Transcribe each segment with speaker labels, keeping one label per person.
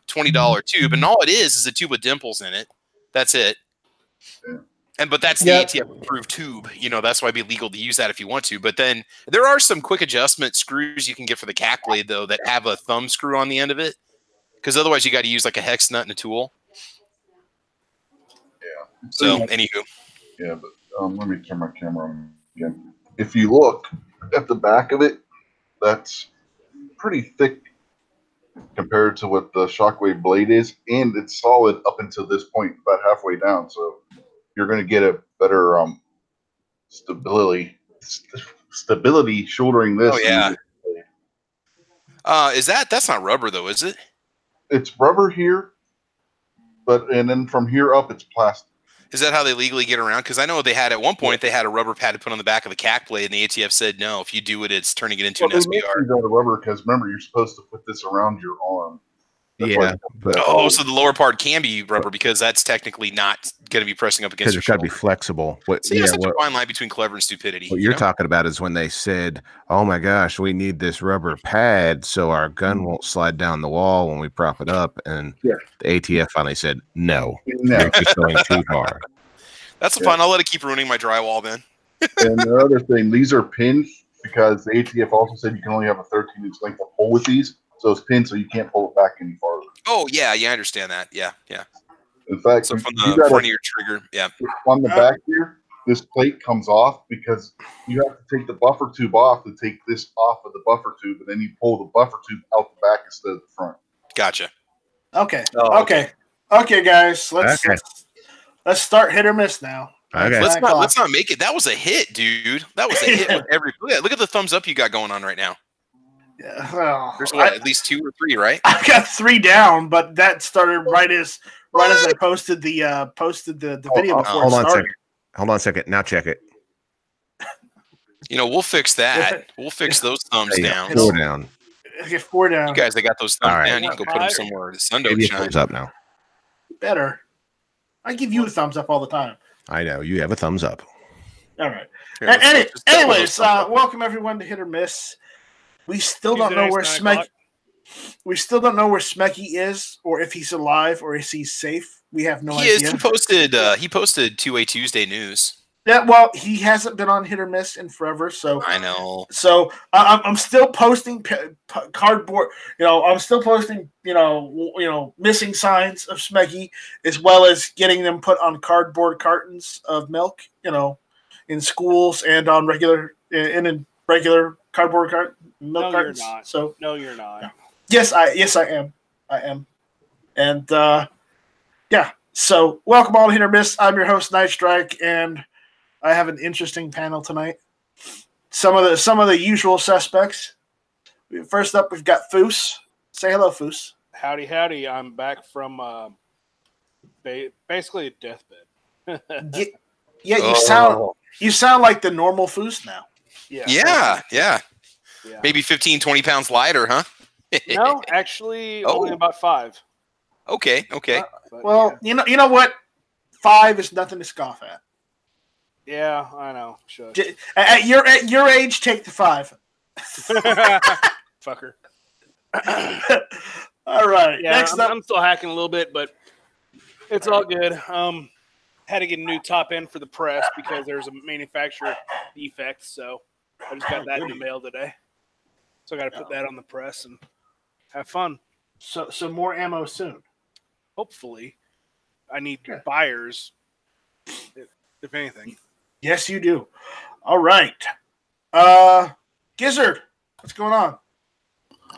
Speaker 1: $20 tube, and all it is a tube with dimples in it. That's it. But that's the ATF approved tube. That's why it'd be legal to use that if you want to. But then there are some quick adjustment screws you can get for the CAC blade though that have a thumb screw on the end of it, because otherwise you got to use like a hex nut and a tool.
Speaker 2: Yeah.
Speaker 1: So anywho.
Speaker 2: Yeah, but let me turn my camera on again. If you look at the back of it, that's pretty thick compared to what the Shockwave blade is, and it's solid up until this point, about halfway down. So you're going to get a better stability shouldering this.
Speaker 1: Oh yeah. That's not rubber though, is it?
Speaker 2: It's rubber here, and then from here up, it's plastic.
Speaker 1: Is that how they legally get around? Because I know they had at one point they had a rubber pad to put on the back of the CAC blade, and the ATF said no. If you do it, it's turning it into an SBR.
Speaker 2: The rubber, because remember you're supposed to put this around your arm.
Speaker 3: That's
Speaker 1: so the lower part can be rubber because that's technically not going to be pressing up against your shoulder.
Speaker 3: It's got to be flexible.
Speaker 1: There's such a fine line between clever and stupidity.
Speaker 3: What you're talking about is when they said, "Oh my gosh, we need this rubber pad so our gun won't slide down the wall when we prop it up," and the ATF finally said, "No, you're just going too far."
Speaker 1: That's fun. I'll let it keep ruining my drywall then.
Speaker 2: And the other thing, these are pinned because the ATF also said you can only have a 13-inch length of pull with these. So it's pinned, so you can't pull it back any farther.
Speaker 1: Oh, yeah, I understand that. Yeah.
Speaker 2: In fact,
Speaker 1: so from the front of your trigger,
Speaker 2: on the back here, this plate comes off because you have to take the buffer tube off to take this off of the buffer tube, and then you pull the buffer tube out the back instead of the front.
Speaker 1: Gotcha.
Speaker 4: Okay. Okay, guys. Let's start hit or miss now.
Speaker 3: Okay.
Speaker 1: Let's not make it. That was a hit, dude. That was a hit with every. Look at the thumbs up you got going on right now.
Speaker 4: Yeah, well,
Speaker 1: there's at least 2 or 3, right?
Speaker 4: I got 3 down, but that started right as I posted the video before.
Speaker 3: Hold on a second. Now check it.
Speaker 1: We'll fix that. We'll fix those thumbs down.
Speaker 3: 4 down.
Speaker 4: Okay, 4 down.
Speaker 1: You guys that got those thumbs down, you can go put them somewhere. The sun don't shine.
Speaker 3: Thumbs up now.
Speaker 4: Better. I give you a thumbs up all the time.
Speaker 3: I know you have a thumbs up.
Speaker 4: All right. Anyways, welcome everyone to Hit or Miss. We still don't know where Smecky. We still don't know where Smecky is, or if he's alive, or if he's safe. We have no idea.
Speaker 1: He posted 2A Tuesday news.
Speaker 4: Yeah, well, he hasn't been on Hit or Miss in forever, so
Speaker 1: I know.
Speaker 4: So I'm still posting cardboard. I'm still posting. Missing signs of Smecky, as well as getting them put on cardboard cartons of milk. In schools and on regular cardboard milk cartons.
Speaker 5: You're not.
Speaker 4: So
Speaker 5: no, you're not.
Speaker 4: No. Yes, I am. And So welcome all to Hit or Miss. I'm your host, Night Strike, and I have an interesting panel tonight. Some of the usual suspects. First up, we've got Foose. Say hello, Foose.
Speaker 5: Howdy. I'm back from basically a deathbed.
Speaker 4: You sound like the normal Foose now.
Speaker 1: Yeah. Maybe 15, 20 pounds lighter, huh?
Speaker 5: No, actually, only about 5.
Speaker 1: Okay.
Speaker 4: Well, you know what? 5 is nothing to scoff at.
Speaker 5: Yeah, I know. Shush.
Speaker 4: At your age, take the 5.
Speaker 5: Fucker.
Speaker 4: All right.
Speaker 5: Yeah,
Speaker 4: next up,
Speaker 5: I'm still hacking a little bit, but it's all good. Had to get a new top end for the press because there's a manufacturer defect, so I just got that in the mail today. So I got to put that on the press and have fun.
Speaker 4: So more ammo soon.
Speaker 5: Hopefully, I need buyers. If anything.
Speaker 4: Yes, you do. All right. Gizzard, what's going on?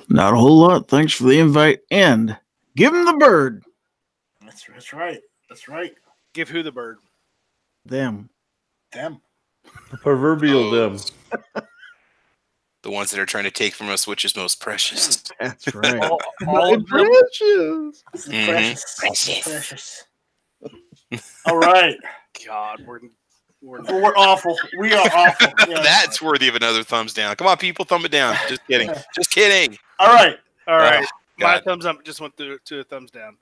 Speaker 6: Not a whole lot. Thanks for the invite. And give him the bird.
Speaker 4: That's right.
Speaker 5: Give who the bird?
Speaker 6: Them.
Speaker 4: The
Speaker 7: proverbial them.
Speaker 1: The ones that are trying to take from us which is most precious.
Speaker 6: That's right.
Speaker 4: all
Speaker 6: precious.
Speaker 4: Precious. All right.
Speaker 5: God, we're
Speaker 4: awful. We are awful. Yeah.
Speaker 1: That's worthy of another thumbs down. Come on, people, thumb it down. Just kidding.
Speaker 4: All right.
Speaker 5: My thumbs up just went to a thumbs down.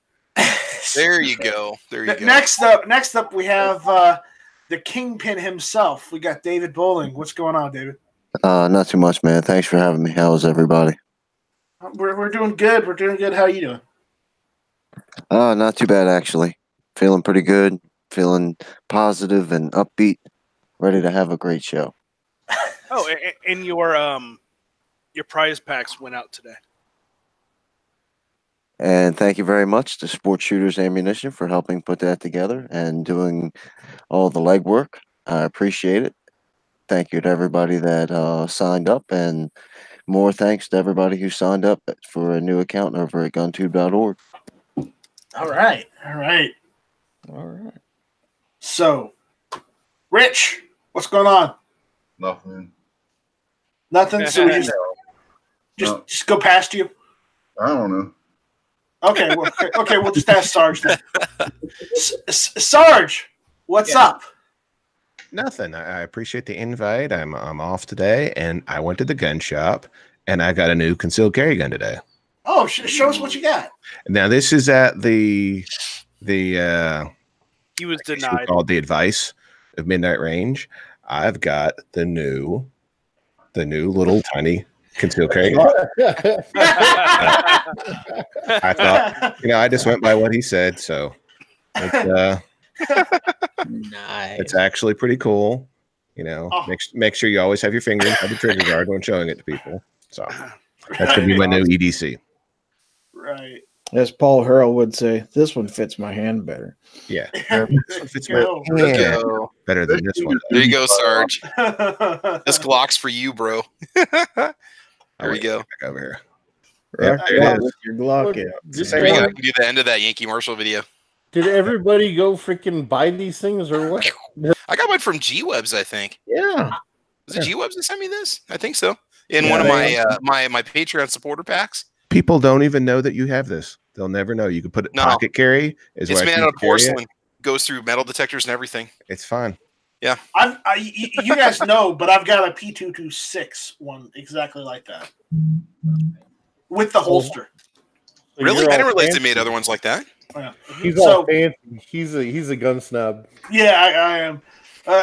Speaker 1: There you go.
Speaker 4: Next up, we have the kingpin himself. We got David Bowling. What's going on, David?
Speaker 8: Not too much, man. Thanks for having me. How's everybody?
Speaker 4: We're doing good. How are you doing?
Speaker 8: Not too bad, actually. Feeling pretty good. Feeling positive and upbeat. Ready to have a great show.
Speaker 5: Oh, and your prize packs went out today.
Speaker 8: And thank you very much to Sports Shooters Ammunition for helping put that together and doing all the legwork. I appreciate it. Thank you to everybody that signed up, and more thanks to everybody who signed up for a new account over at guntube.org.
Speaker 4: All right. So, Rich, what's going on?
Speaker 2: Nothing.
Speaker 4: Nothing. So we just go past you.
Speaker 2: I don't know.
Speaker 4: Okay. We'll just ask Sarge then. Sarge, what's up?
Speaker 3: Nothing. I appreciate the invite. I'm off today, and I went to the gun shop, and I got a new concealed carry gun today.
Speaker 4: Oh, show us what you got.
Speaker 3: Now this is at the
Speaker 5: He was denied.
Speaker 3: Called the Advice of Midnight Range. I've got the new little tiny concealed carry gun. I thought, I just went by what he said, so it's
Speaker 9: nice.
Speaker 3: It's actually pretty cool. Make sure you always have your finger inside the trigger guard when showing it to people. So that's gonna be my new EDC.
Speaker 4: Right.
Speaker 6: As Paul Harrell would say, this one fits my hand better.
Speaker 3: Yeah. This one fits my hand better than this one.
Speaker 1: There you go, Sarge. This Glock's for you, bro. There you go.
Speaker 3: Back over here.
Speaker 6: Right,
Speaker 3: there it is.
Speaker 6: with your Glock in.
Speaker 1: I can do the end of that Yankee Marshall video.
Speaker 7: Did everybody go freaking buy these things or what?
Speaker 1: I got mine from G-Webs, I think.
Speaker 6: Yeah.
Speaker 1: Was it G-Webs that sent me this? I think so. In one of my my Patreon supporter packs.
Speaker 3: People don't even know that you have this. They'll never know. You can put it pocket carry.
Speaker 1: It's made out of porcelain. Goes through metal detectors and everything.
Speaker 3: It's fine.
Speaker 1: Yeah.
Speaker 4: You guys know, but I've got a P226 one exactly like that. With the holster.
Speaker 1: So really? I didn't realize they made other ones like that.
Speaker 4: Yeah.
Speaker 7: He's all fancy. He's a gun snub.
Speaker 4: Yeah, I am.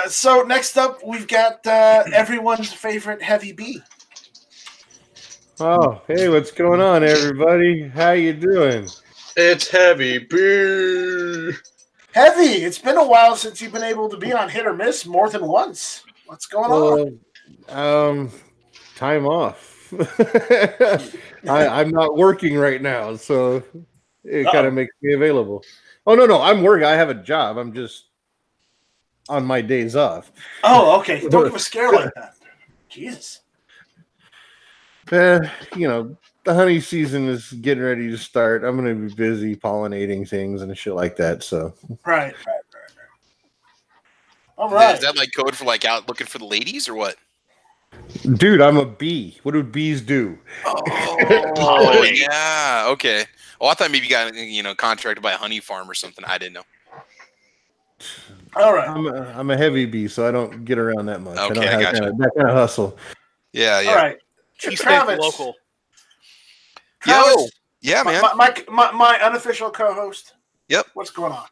Speaker 4: So next up, we've got everyone's favorite Heavy B.
Speaker 7: Oh, hey, what's going on, everybody? How you doing?
Speaker 9: It's Heavy B.
Speaker 4: Heavy, it's been a while since you've been able to be on Hit or Miss more than once. What's going on?
Speaker 7: Time off. I'm not working right now, so it kind of makes me available. Oh, no, I'm working. I have a job. I'm just on my days off.
Speaker 4: Oh, okay. Don't give a scare like that. Jesus.
Speaker 7: The honey season is getting ready to start. I'm going to be busy pollinating things and shit like that. So
Speaker 4: right. All right.
Speaker 1: Is that like code for like out looking for the ladies or what?
Speaker 7: Dude, I'm a bee. What do bees do?
Speaker 1: Oh yeah. Okay. Oh, I thought maybe you got contracted by a honey farm or something. I didn't know.
Speaker 4: All right.
Speaker 7: I'm a heavy bee, so I don't get around that much.
Speaker 1: Okay,
Speaker 7: I don't have that kind of hustle.
Speaker 1: Yeah.
Speaker 4: All right.
Speaker 5: He's
Speaker 4: Travis.
Speaker 5: local.
Speaker 4: Travis,
Speaker 1: yeah, man.
Speaker 4: My unofficial co-host.
Speaker 1: Yep.
Speaker 4: What's going on?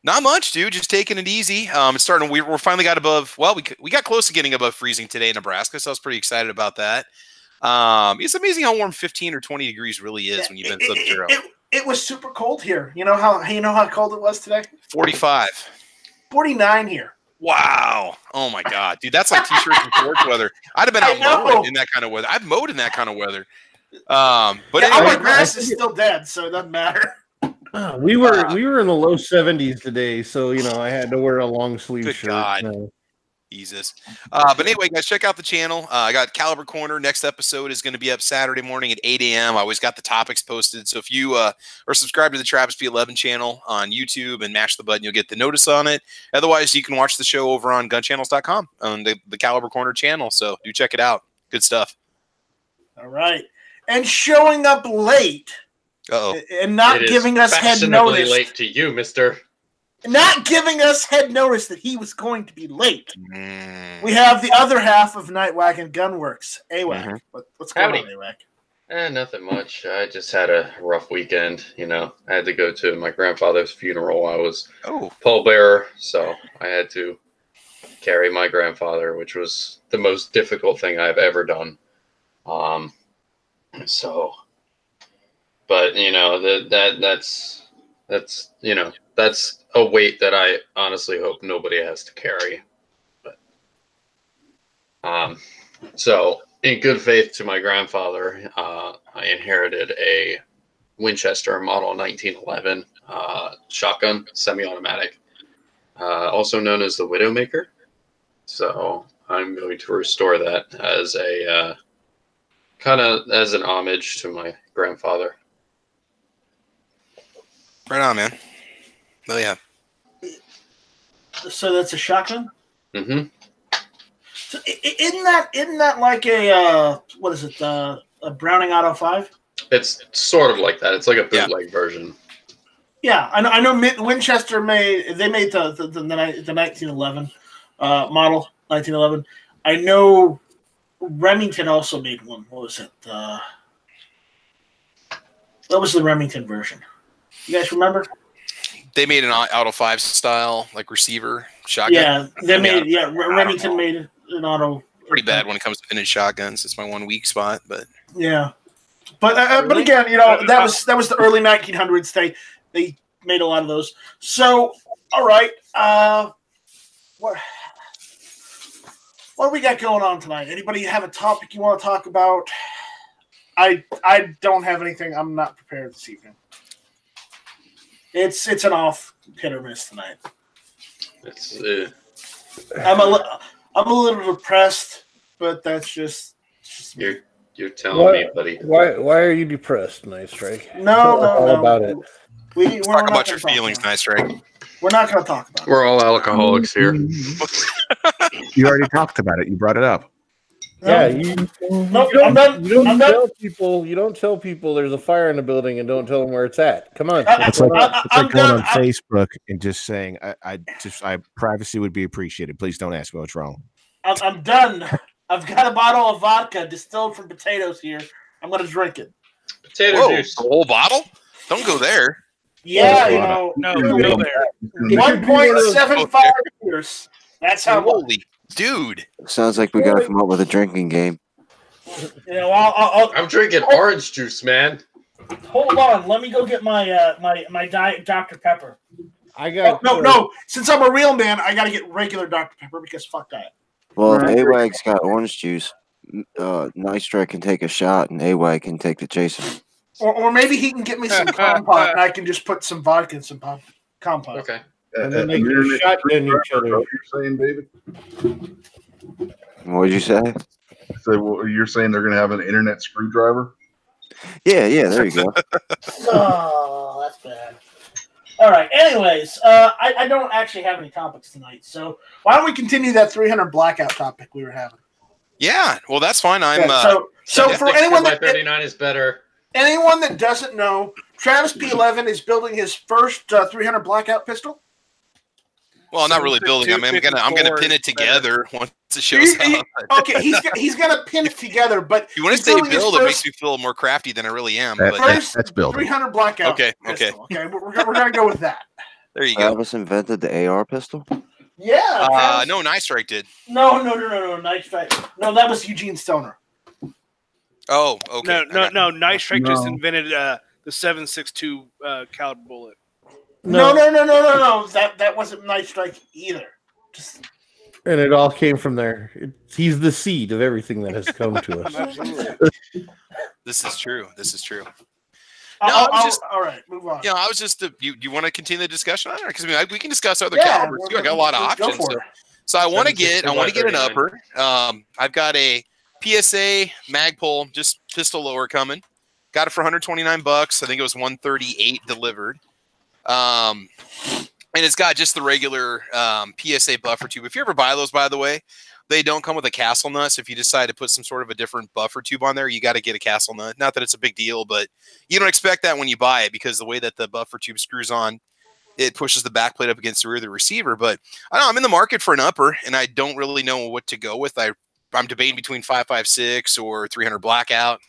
Speaker 1: Not much, dude. Just taking it easy. It's starting. We're finally got above. Well, we got close to getting above freezing today in Nebraska, so I was pretty excited about that. It's amazing how warm 15 or 20 degrees really is when you've been sub-zero.
Speaker 4: It was super cold here. You know how cold it was today?
Speaker 1: 45.
Speaker 4: 49 here.
Speaker 1: Wow. Oh my God, dude, that's like t-shirts and shorts weather. I'd have been out mowing in that kind of weather. I've mowed in that kind of weather. But anyway,
Speaker 4: my grass is still dead, so it doesn't matter.
Speaker 7: We were in the low 70s today, so I had to wear a long sleeve
Speaker 1: good
Speaker 7: shirt.
Speaker 1: God. Jesus. But anyway, guys, check out the channel. I got Caliber Corner. Next episode is going to be up Saturday morning at 8 a.m. I always got the topics posted. So if you are subscribed to the Travis P11 channel on YouTube and mash the button, you'll get the notice on it. Otherwise, you can watch the show over on gunchannels.com on the Caliber Corner channel. So do check it out. Good stuff.
Speaker 4: All right. And showing up late and not giving us head notice.
Speaker 9: Late to you, mister.
Speaker 4: Not giving us head notice that he was going to be late. We have the other half of Nightwhack and Gunworks. AWAC. What's going on, AWAC?
Speaker 9: Nothing much. I just had a rough weekend. I had to go to my grandfather's funeral. I was pallbearer, so I had to carry my grandfather, which was the most difficult thing I've ever done. But that's that's that's a weight that I honestly hope nobody has to carry. But so in good faith to my grandfather, I inherited a Winchester Model 1911 shotgun, semi-automatic, also known as the Widowmaker. So I'm going to restore that as a kind of as an homage to my grandfather.
Speaker 1: Right on, man. Oh yeah.
Speaker 4: So that's a shotgun.
Speaker 9: Mm-hmm.
Speaker 4: So isn't that like a what is it? A Browning Auto 5?
Speaker 9: It's sort of like that. It's like a bootleg version.
Speaker 4: Yeah, I know. Winchester made the 1911 model 1911. I know Remington also made one. What was it? What was the Remington version? You guys remember?
Speaker 1: They made an Auto 5 style like receiver shotgun.
Speaker 4: Yeah, Remington made an auto.
Speaker 1: Pretty bad when it comes to vintage shotguns. It's my one weak spot, but
Speaker 4: yeah. But again, that was the early 1900s. They made a lot of those. So, all right, what do we got going on tonight? Anybody have a topic you want to talk about? I don't have anything. I'm not prepared this evening. It's an off hit or miss tonight. I'm a little depressed, but that's just
Speaker 9: you're telling me, buddy.
Speaker 7: Why are you depressed, Nice Strike?
Speaker 4: No.
Speaker 7: About it.
Speaker 1: We're talk about your feelings, Nice Strike.
Speaker 4: We're not going to talk about it.
Speaker 9: We're all alcoholics here.
Speaker 3: You already talked about it. You brought it up.
Speaker 7: Yeah,
Speaker 4: you don't
Speaker 7: tell people there's a fire in the building and don't tell them where it's at. Come on.
Speaker 3: It's like going on Facebook and just saying, I privacy would be appreciated. Please don't ask me what's wrong.
Speaker 4: I'm done. I've got a bottle of vodka distilled from potatoes here. I'm going to drink it.
Speaker 9: Potato juice.
Speaker 1: The whole bottle? Don't go there.
Speaker 4: Yeah,
Speaker 5: no, go there.
Speaker 4: 1.75 years. That's how.
Speaker 1: Holy dude!
Speaker 8: Sounds like we got to come up with a drinking game.
Speaker 9: I'm drinking orange juice, man.
Speaker 4: Hold on, let me go get my my Diet Dr. Pepper.
Speaker 7: I got
Speaker 4: no. Since I'm a real man, I got to get regular Dr. Pepper because fuck diet.
Speaker 8: Well, if AWAG's got orange juice, Nice Strike can take a shot, and AWAG can take the chaser.
Speaker 4: Or maybe he can get me some compote, and I can just put some vodka in some compote.
Speaker 9: Okay.
Speaker 7: And then they can shotgun each other.
Speaker 2: What you're saying, David?
Speaker 8: What did you say?
Speaker 2: So you're saying they're going to have an internet screwdriver?
Speaker 8: Yeah, there you go.
Speaker 4: Oh, that's bad. All right. Anyways, I don't actually have any topics tonight, so why don't we continue that 300 blackout topic we were having?
Speaker 1: Yeah, well, that's fine.
Speaker 4: For anyone that
Speaker 9: 39 is better.
Speaker 4: Anyone that doesn't know, Travis P11 is building his first 300 blackout pistol.
Speaker 1: Well, not really building. I'm gonna pin it together once it shows up.
Speaker 4: Okay, he's gonna pin it together, but
Speaker 1: you want to say build, it makes me feel more crafty than I really am.
Speaker 3: That's build.
Speaker 4: 300 blackout.
Speaker 1: Okay.
Speaker 4: We're gonna go with that.
Speaker 1: There you go.
Speaker 8: Travis invented the AR pistol.
Speaker 4: Yeah.
Speaker 1: No, Nice Strike did.
Speaker 4: No, Nice Strike. No, that was Eugene Stoner.
Speaker 1: Oh, okay.
Speaker 5: No. Nice Strike just invented the 7.62 caliber bullet.
Speaker 4: No. That wasn't Nice Strike either.
Speaker 7: And it all came from there. He's the seed of everything that has come to us.
Speaker 5: Absolutely.
Speaker 1: This is true.
Speaker 4: All right, move on.
Speaker 1: I was just. You want to continue the discussion on it? Because we can discuss other calibers too. I got a lot of options. So I want to get an upper. I've got a PSA Magpul, just pistol lower coming. Got it for $129. I think it was $138 delivered. And it's got just the regular PSA buffer tube. If you ever buy those, by the way, they don't come with a castle nut. So if you decide to put some sort of a different buffer tube on there, you got to get a castle nut. Not that it's a big deal, but you don't expect that when you buy it because the way that the buffer tube screws on, it pushes the back plate up against the rear of the receiver. But I don't know, I'm in the market for an upper, and I don't really know what to go with. I'm debating between 5.56 or 300 blackout.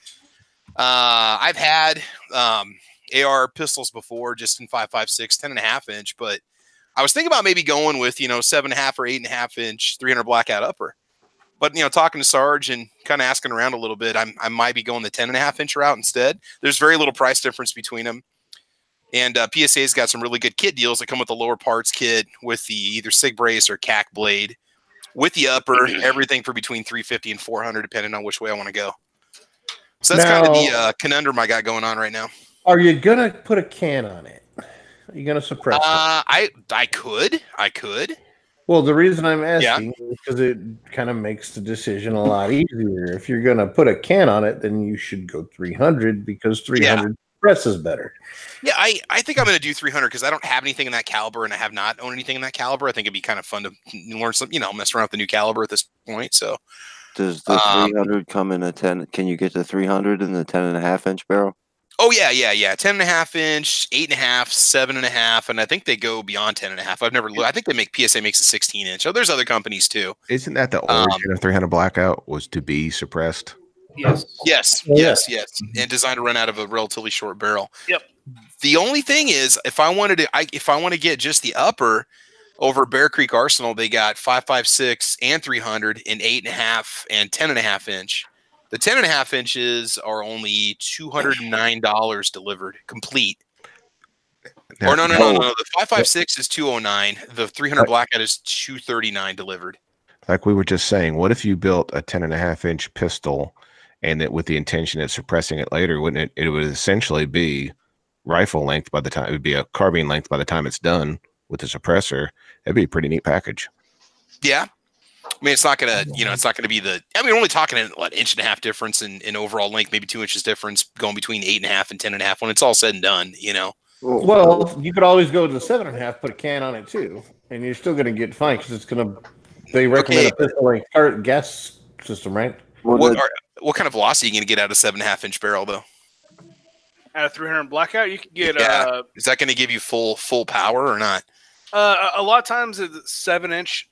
Speaker 1: I've had AR pistols before, just in 5.56, 10.5 inch, but I was thinking about maybe going with 7.5 or 8.5 inch 300 blackout upper. But talking to Sarge and kind of asking around a little bit, I might be going the 10.5 inch route instead. There's very little price difference between them. And PSA's got some really good kit deals that come with the lower parts kit with the either SIG brace or CAC blade. With the upper, everything for between 350 and 400, depending on which way I want to go. So that's kind of the conundrum I got going on right now.
Speaker 7: Are you gonna put a can on it? Are you gonna suppress it?
Speaker 1: I could.
Speaker 7: Well, the reason I'm asking is because it kind of makes the decision a lot easier. If you're gonna put a can on it, then you should go 300 because 300 suppresses better.
Speaker 1: Yeah, I think I'm going to do 300 because I don't have anything in that caliber, and I have not owned anything in that caliber. I think it'd be kind of fun to learn some, mess around with the new caliber at this point. So,
Speaker 8: does the 300 come in a 10? Can you get the 300 in the 10.5-inch barrel?
Speaker 1: Oh yeah, 10.5-inch, 8.5, 7.5, and I think they go beyond 10.5. I've never looked. I think they make PSA makes a 16-inch. Oh, there's other companies too.
Speaker 3: Isn't that the origin of 300 Blackout was to be suppressed?
Speaker 1: Yes, and designed to run out of a relatively short barrel.
Speaker 5: Yep.
Speaker 1: The only thing is, if I want to get just the upper over Bear Creek Arsenal, they got 5.56 and 300 in 8.5 and 10.5 inch. The 10.5 inches are only $209 delivered complete. Or no. The 5.56 is $209. The 300 Blackout is $239 delivered.
Speaker 3: Like we were just saying, what if you built a 10.5-inch pistol, and that with the intention of suppressing it later, wouldn't it? It would essentially be rifle length by the time. It would be a carbine length by the time it's done with the suppressor. It'd be a pretty neat package.
Speaker 1: Yeah. I mean, it's not gonna, it's not gonna be the. I mean, we're only talking an inch and a half difference in overall length, maybe 2 inches difference going between 8.5 and 10.5 when it's all said and done.
Speaker 7: Well, you could always go to the 7.5, put a can on it too, and you're still gonna get fine because it's gonna. They recommend a pistol length gas system, right?
Speaker 1: What kind of velocity are you going to get out of a 7.5-inch barrel, though?
Speaker 5: Out of 300 Blackout, you can get.
Speaker 1: Is that going to give you full power or not?
Speaker 5: A lot of times, a 7-inch,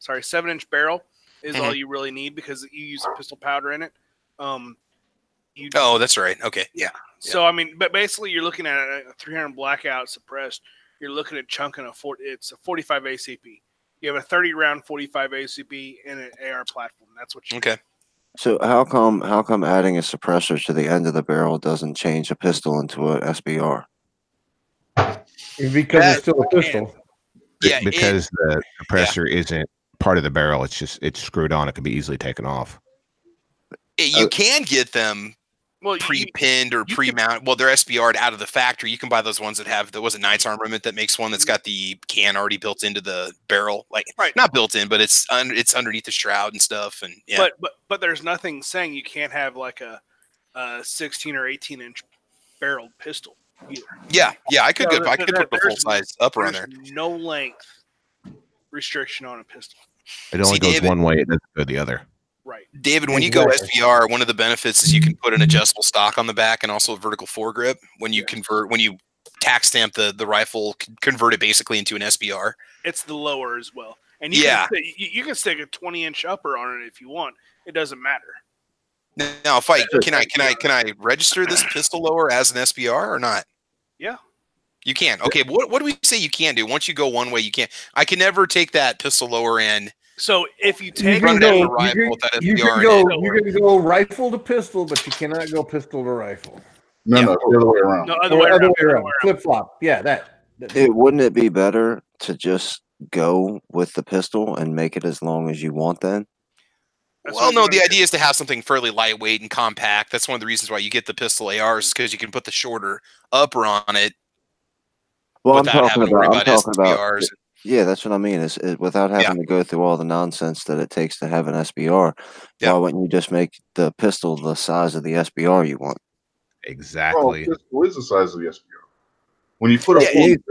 Speaker 5: 7-inch barrel is all you really need because you use pistol powder in it.
Speaker 1: That's right. Okay, yeah.
Speaker 5: So I mean, but basically, you're looking at a 300 Blackout suppressed. You're looking at chunking it's a 45 ACP. You have a 30-round 45 ACP and an AR platform. That's what you
Speaker 1: okay.
Speaker 8: So how come adding a suppressor to the end of the barrel doesn't change a pistol into a SBR?
Speaker 7: Because it's still a pistol.
Speaker 1: Yeah,
Speaker 3: because the suppressor isn't part of the barrel. It's screwed on. It can be easily taken off.
Speaker 1: You can get them pre-pinned or pre-mounted. Well, they're SBR'd out of the factory. You can buy those ones that have Knight's Armament that makes one that's got the can already built into the barrel, not built in, but it's underneath the shroud and stuff. And
Speaker 5: but there's nothing saying you can't have like a 16 or 18-inch barreled pistol either.
Speaker 1: Yeah, I could put the full size upper on there.
Speaker 5: No length restriction on a pistol.
Speaker 3: It only goes one way. It doesn't go the other.
Speaker 5: Right.
Speaker 1: David, when you go SBR, one of the benefits is you can put an adjustable stock on the back and also a vertical foregrip. When you tack stamp the rifle, convert it basically into an SBR.
Speaker 5: It's the lower as well. And you can stick a 20-inch upper on it if you want. It doesn't matter.
Speaker 1: Now, can I register this pistol lower as an SBR or not?
Speaker 5: Yeah.
Speaker 1: You can. Okay, what do we say you can do? Once you go one way, you can't. I can never take that pistol lower in.
Speaker 5: So if you take
Speaker 7: you can go rifle to pistol, but you cannot go pistol to rifle.
Speaker 2: No, the other way around.
Speaker 5: No, other way around.
Speaker 7: Flip flop. Yeah,
Speaker 8: Wouldn't it be better to just go with the pistol and make it as long as you want then?
Speaker 1: Well, no, the idea is to have something fairly lightweight and compact. That's one of the reasons why you get the pistol ARs is because you can put the shorter upper on it.
Speaker 8: Well, I'm talking about. Yeah, that's what I mean. Is without having to go through all the nonsense that it takes to have an SBR. Why wouldn't you just make the pistol the size of the SBR you want?
Speaker 3: Exactly.
Speaker 2: Well, pistol is the size of the SBR. When you put a
Speaker 8: it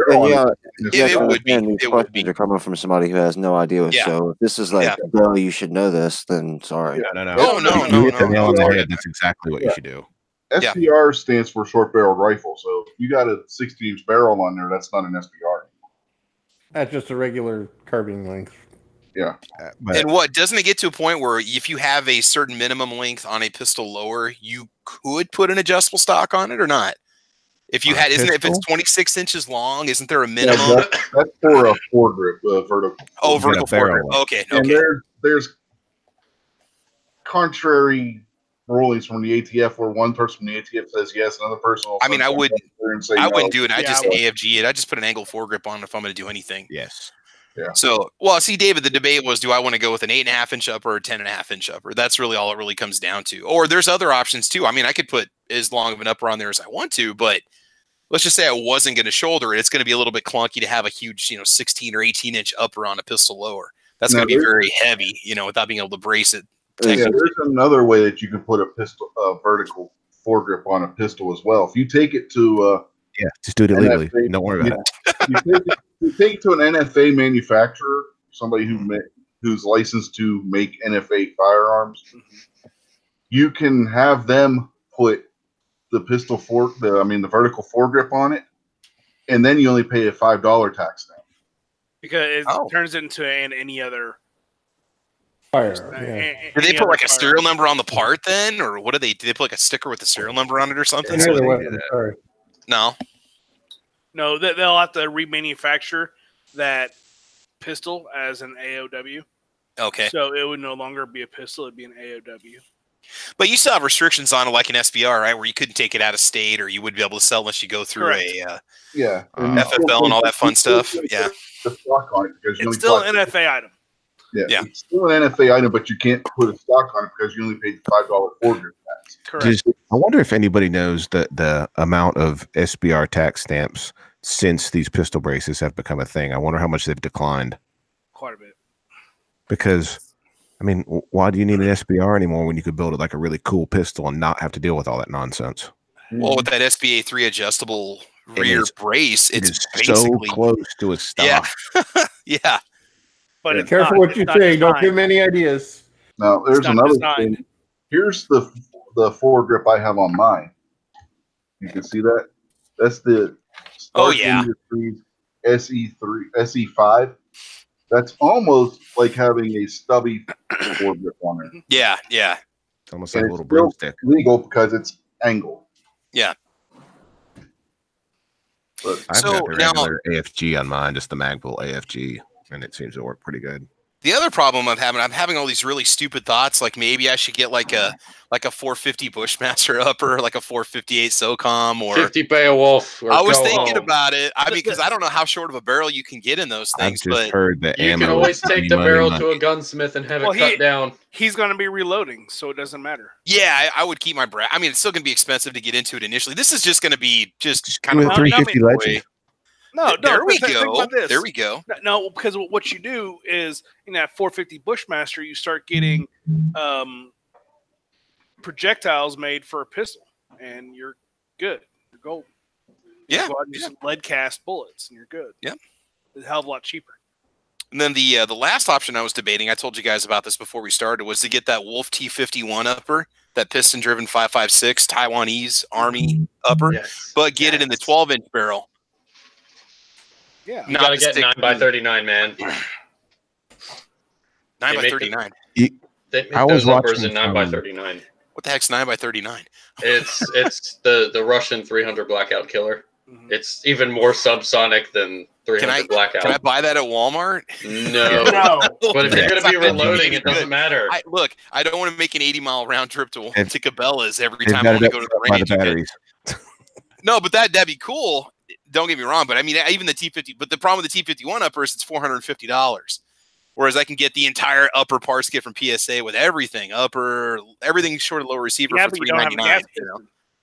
Speaker 8: would be. You're coming from somebody who has no idea. So if this is like, well, you should know this, then sorry.
Speaker 3: No.
Speaker 1: No.
Speaker 3: That's exactly what you should do.
Speaker 2: SBR stands for short barreled rifle. So if you got a 16-inch barrel on there, that's not an SBR.
Speaker 7: That's just a regular carbine length.
Speaker 2: Yeah.
Speaker 1: And doesn't it get to a point where if you have a certain minimum length on a pistol lower, you could put an adjustable stock on it or not? If you if it's 26 inches long, isn't there a minimum?
Speaker 2: Yeah, that's for a foregrip, vertical.
Speaker 1: Oh, vertical foregrip. Okay.
Speaker 2: And there's contrary rulings from the ATF where one person from the ATF says yes, another person.
Speaker 1: I mean, I wouldn't
Speaker 2: there and say
Speaker 1: I
Speaker 2: no.
Speaker 1: wouldn't do it. I
Speaker 5: Yeah,
Speaker 1: just
Speaker 5: I would.
Speaker 1: AFG it. I just put an angle foregrip on if I'm going to do anything.
Speaker 3: Yes.
Speaker 2: Yeah.
Speaker 1: So, well, see, David, the debate was, do I want to go with an 8.5-inch upper or 10.5-inch upper? That's really all it really comes down to. Or there's other options too. I mean, I could put as long of an upper on there as I want to, but let's just say I wasn't going to shoulder it. It's going to be a little bit clunky to have a huge, 16 or 18-inch upper on a pistol lower. That's going to be very heavy, without being able to brace it.
Speaker 2: Yeah, there's another way that you can put a pistol, vertical foregrip on a pistol as well. If you take it to
Speaker 3: just do it illegally.
Speaker 2: NFA,
Speaker 3: Don't worry about it.
Speaker 2: you take it to an NFA manufacturer, somebody who's licensed to make NFA firearms. You can have them put the pistol the vertical foregrip on it, and then you only pay a $5 tax stamp.
Speaker 5: Because it turns into any other
Speaker 7: Fire.
Speaker 1: Do they put like a serial number on the part then, or what do they put like a sticker with a serial number on it or something? No,
Speaker 5: they'll have to remanufacture that pistol as an AOW.
Speaker 1: Okay,
Speaker 5: so it would no longer be a pistol; it'd be an AOW.
Speaker 1: But you still have restrictions on it, like an SBR, right? Where you couldn't take it out of state, or you wouldn't be able to sell unless you go through FFL and all that fun stuff. Yeah,
Speaker 2: the stock on it because
Speaker 5: it's still an NFA item.
Speaker 2: Yeah, it's still an NFA item, but you can't put a stock on it because you only paid the $5 foregrip tax.
Speaker 5: Correct.
Speaker 3: I wonder if anybody knows the amount of SBR tax stamps since these pistol braces have become a thing. I wonder how much they've declined.
Speaker 5: Quite a bit.
Speaker 3: Because, I mean, why do you need an SBR anymore when you could build it like a really cool pistol and not have to deal with all that nonsense?
Speaker 1: Well, with that SBA 3 adjustable rear brace, it's
Speaker 3: so close to a stock.
Speaker 1: Yeah. Yeah.
Speaker 5: But
Speaker 7: careful what you say. Don't give them any ideas.
Speaker 2: Now, there's another thing. Here's the foregrip I have on mine. You can see that? That's the Stark Industries SE5. That's almost like having a stubby foregrip on it.
Speaker 1: Yeah.
Speaker 3: It's almost like a little broomstick.
Speaker 2: Legal because it's angled.
Speaker 1: Yeah.
Speaker 3: But I've got the regular AFG on mine, just the Magpul AFG, and it seems to work pretty good.
Speaker 1: The other problem I'm having all these really stupid thoughts, like maybe I should get like a 450 Bushmaster upper, like a 458 SOCOM, or
Speaker 9: 50 Beowulf.
Speaker 1: I was thinking about it. I mean, because I don't know how short of a barrel you can get in those things.
Speaker 3: I've just heard that
Speaker 9: you can always take the barrel to a gunsmith and have it cut down.
Speaker 5: He's going to be reloading, so it doesn't matter.
Speaker 1: Yeah, I would keep my breath. I mean, it's still going to be expensive to get into it initially. This is just going to be just kind of
Speaker 3: 350 Legend.
Speaker 5: No,
Speaker 1: there we go. There we go.
Speaker 5: No, because what you do is in that 450 Bushmaster, you start getting projectiles made for a pistol, and you're good. You're golden.
Speaker 1: Yeah,
Speaker 5: go out and use some lead cast bullets, and you're good.
Speaker 1: Yeah,
Speaker 5: it's a hell of a lot cheaper.
Speaker 1: And then the last option I was debating, I told you guys about this before we started, was to get that Wolf T51 upper, that piston-driven 5.56 Taiwanese Army upper, but get it in the 12-inch barrel.
Speaker 5: Yeah,
Speaker 9: you gotta get 9x39, man.
Speaker 1: 9x39.
Speaker 9: They make those uppers in 9x39.
Speaker 1: What the heck's 9x39?
Speaker 9: It's the Russian 300 Blackout killer. It's even more subsonic than 300 Blackout.
Speaker 1: Can I buy that at Walmart?
Speaker 9: No. But if you're going to be reloading, it doesn't matter.
Speaker 1: Look, I don't want to make an 80-mile round trip to Cabela's every time I want to go to the range. No, but that'd be cool. Don't get me wrong, but I mean, even the T50. But the problem with the T51 uppers, it's $450. Whereas I can get the entire upper parts kit from PSA with everything short of lower receiver for $399.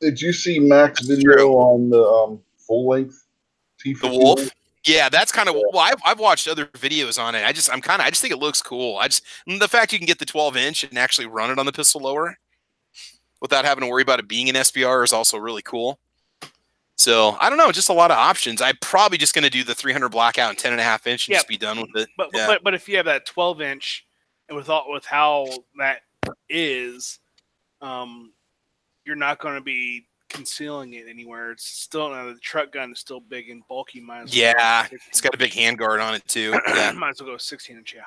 Speaker 2: Did you see Mac's video on the full length T51?
Speaker 1: The Wolf? Yeah, that's kind of I've watched other videos on it. I just think it looks cool. The fact you can get the 12-inch and actually run it on the pistol lower without having to worry about it being an SBR is also really cool. So I don't know, just a lot of options. I'm probably just going to do the 300 Blackout and 10.5-inch and just be done with it.
Speaker 5: But if you have that 12-inch and with how that is, you're not going to be concealing it anywhere. It's still the truck gun is still big and bulky.
Speaker 1: It's got a big handguard on it too. Yeah,
Speaker 5: might as well go 16-inch. Yeah.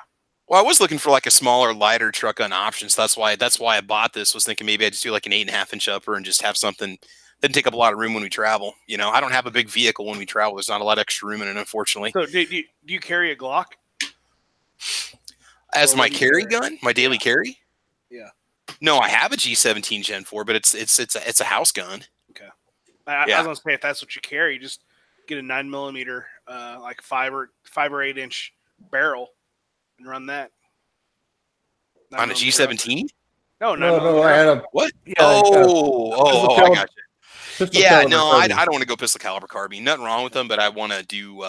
Speaker 1: Well, I was looking for like a smaller, lighter truck gun option. So that's why I bought this. Was thinking maybe I just do like an 8.5-inch upper and just have something. Doesn't take up a lot of room when we travel. I don't have a big vehicle when we travel. There's not a lot of extra room in it, unfortunately.
Speaker 5: So do you carry a Glock?
Speaker 1: As my carry gun? My daily carry?
Speaker 5: Yeah.
Speaker 1: No, I have a G17 Gen 4, but it's a house gun.
Speaker 5: Okay. I was gonna say, if that's what you carry, just get a 9mm, like 5 or 8 inch barrel, and run that
Speaker 1: on a G17.
Speaker 5: No.
Speaker 7: I had a
Speaker 1: what?
Speaker 7: Yeah,
Speaker 1: I got you.
Speaker 7: pistol
Speaker 1: Yeah,
Speaker 7: caliber
Speaker 1: no, I
Speaker 7: carbine.
Speaker 1: don't want to go pistol caliber carbine. Nothing wrong with them, but I want to do.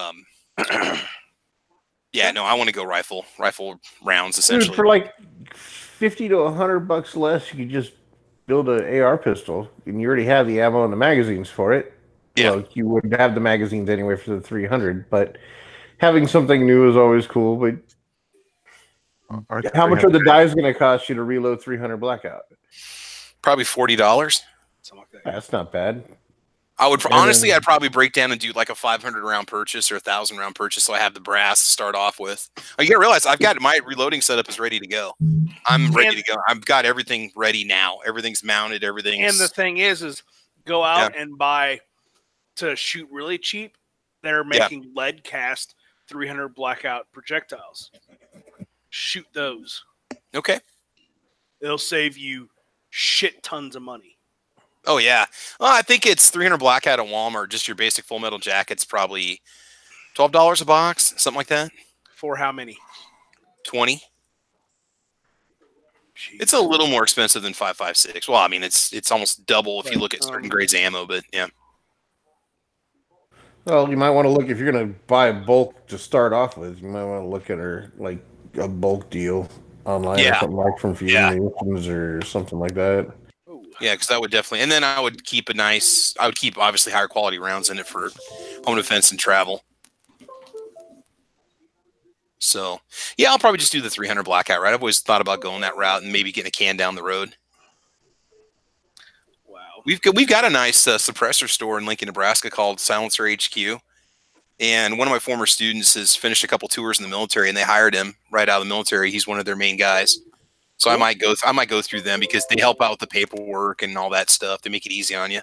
Speaker 1: Yeah, no, I want to go rifle rounds essentially.
Speaker 7: Dude, for like $50 to $100 less, you could just build an AR pistol, and you already have the ammo and the magazines for it.
Speaker 1: Yeah.
Speaker 7: Well, you wouldn't have the magazines anyway for the 300, but having something new is always cool. But how much are the dies going to cost you to reload 300 Blackout?
Speaker 1: Probably $40.
Speaker 5: Something like that.
Speaker 7: That's not bad.
Speaker 1: I would honestly, I'd probably break down and do like a 500 round purchase or 1,000 round purchase, so I have the brass to start off with. Oh, you gotta realize I've got my reloading setup is ready to go. I'm ready to go. I've got everything ready now. Everything's mounted. Everything's.
Speaker 5: And the thing is go out and buy to shoot really cheap. They're making lead cast 300 Blackout projectiles. Shoot those.
Speaker 1: Okay.
Speaker 5: It'll save you shit tons of money.
Speaker 1: Oh yeah, well, I think it's 300 Blackout at Walmart. Just your basic full metal jacket's probably $12 a box, something like that.
Speaker 5: For how many?
Speaker 1: 20.
Speaker 5: Jeez.
Speaker 1: It's a little more expensive than 5.56. Well, I mean, it's almost double if you look at certain grades of ammo, but yeah.
Speaker 7: Well, you might want to look if you're going to buy a bulk to start off with. You might want to look at like a bulk deal online or something like from Fusion Munitions or something like that.
Speaker 1: Yeah, because that would definitely, and then I would keep obviously higher quality rounds in it for home defense and travel. So, yeah, I'll probably just do the 300 Blackout, right? I've always thought about going that route and maybe getting a can down the road.
Speaker 5: Wow.
Speaker 1: We've got a nice suppressor store in Lincoln, Nebraska called Silencer HQ. And one of my former students has finished a couple tours in the military, and they hired him right out of the military. He's one of their main guys. So I might go through them because they help out with the paperwork and all that stuff. They make it easy on you.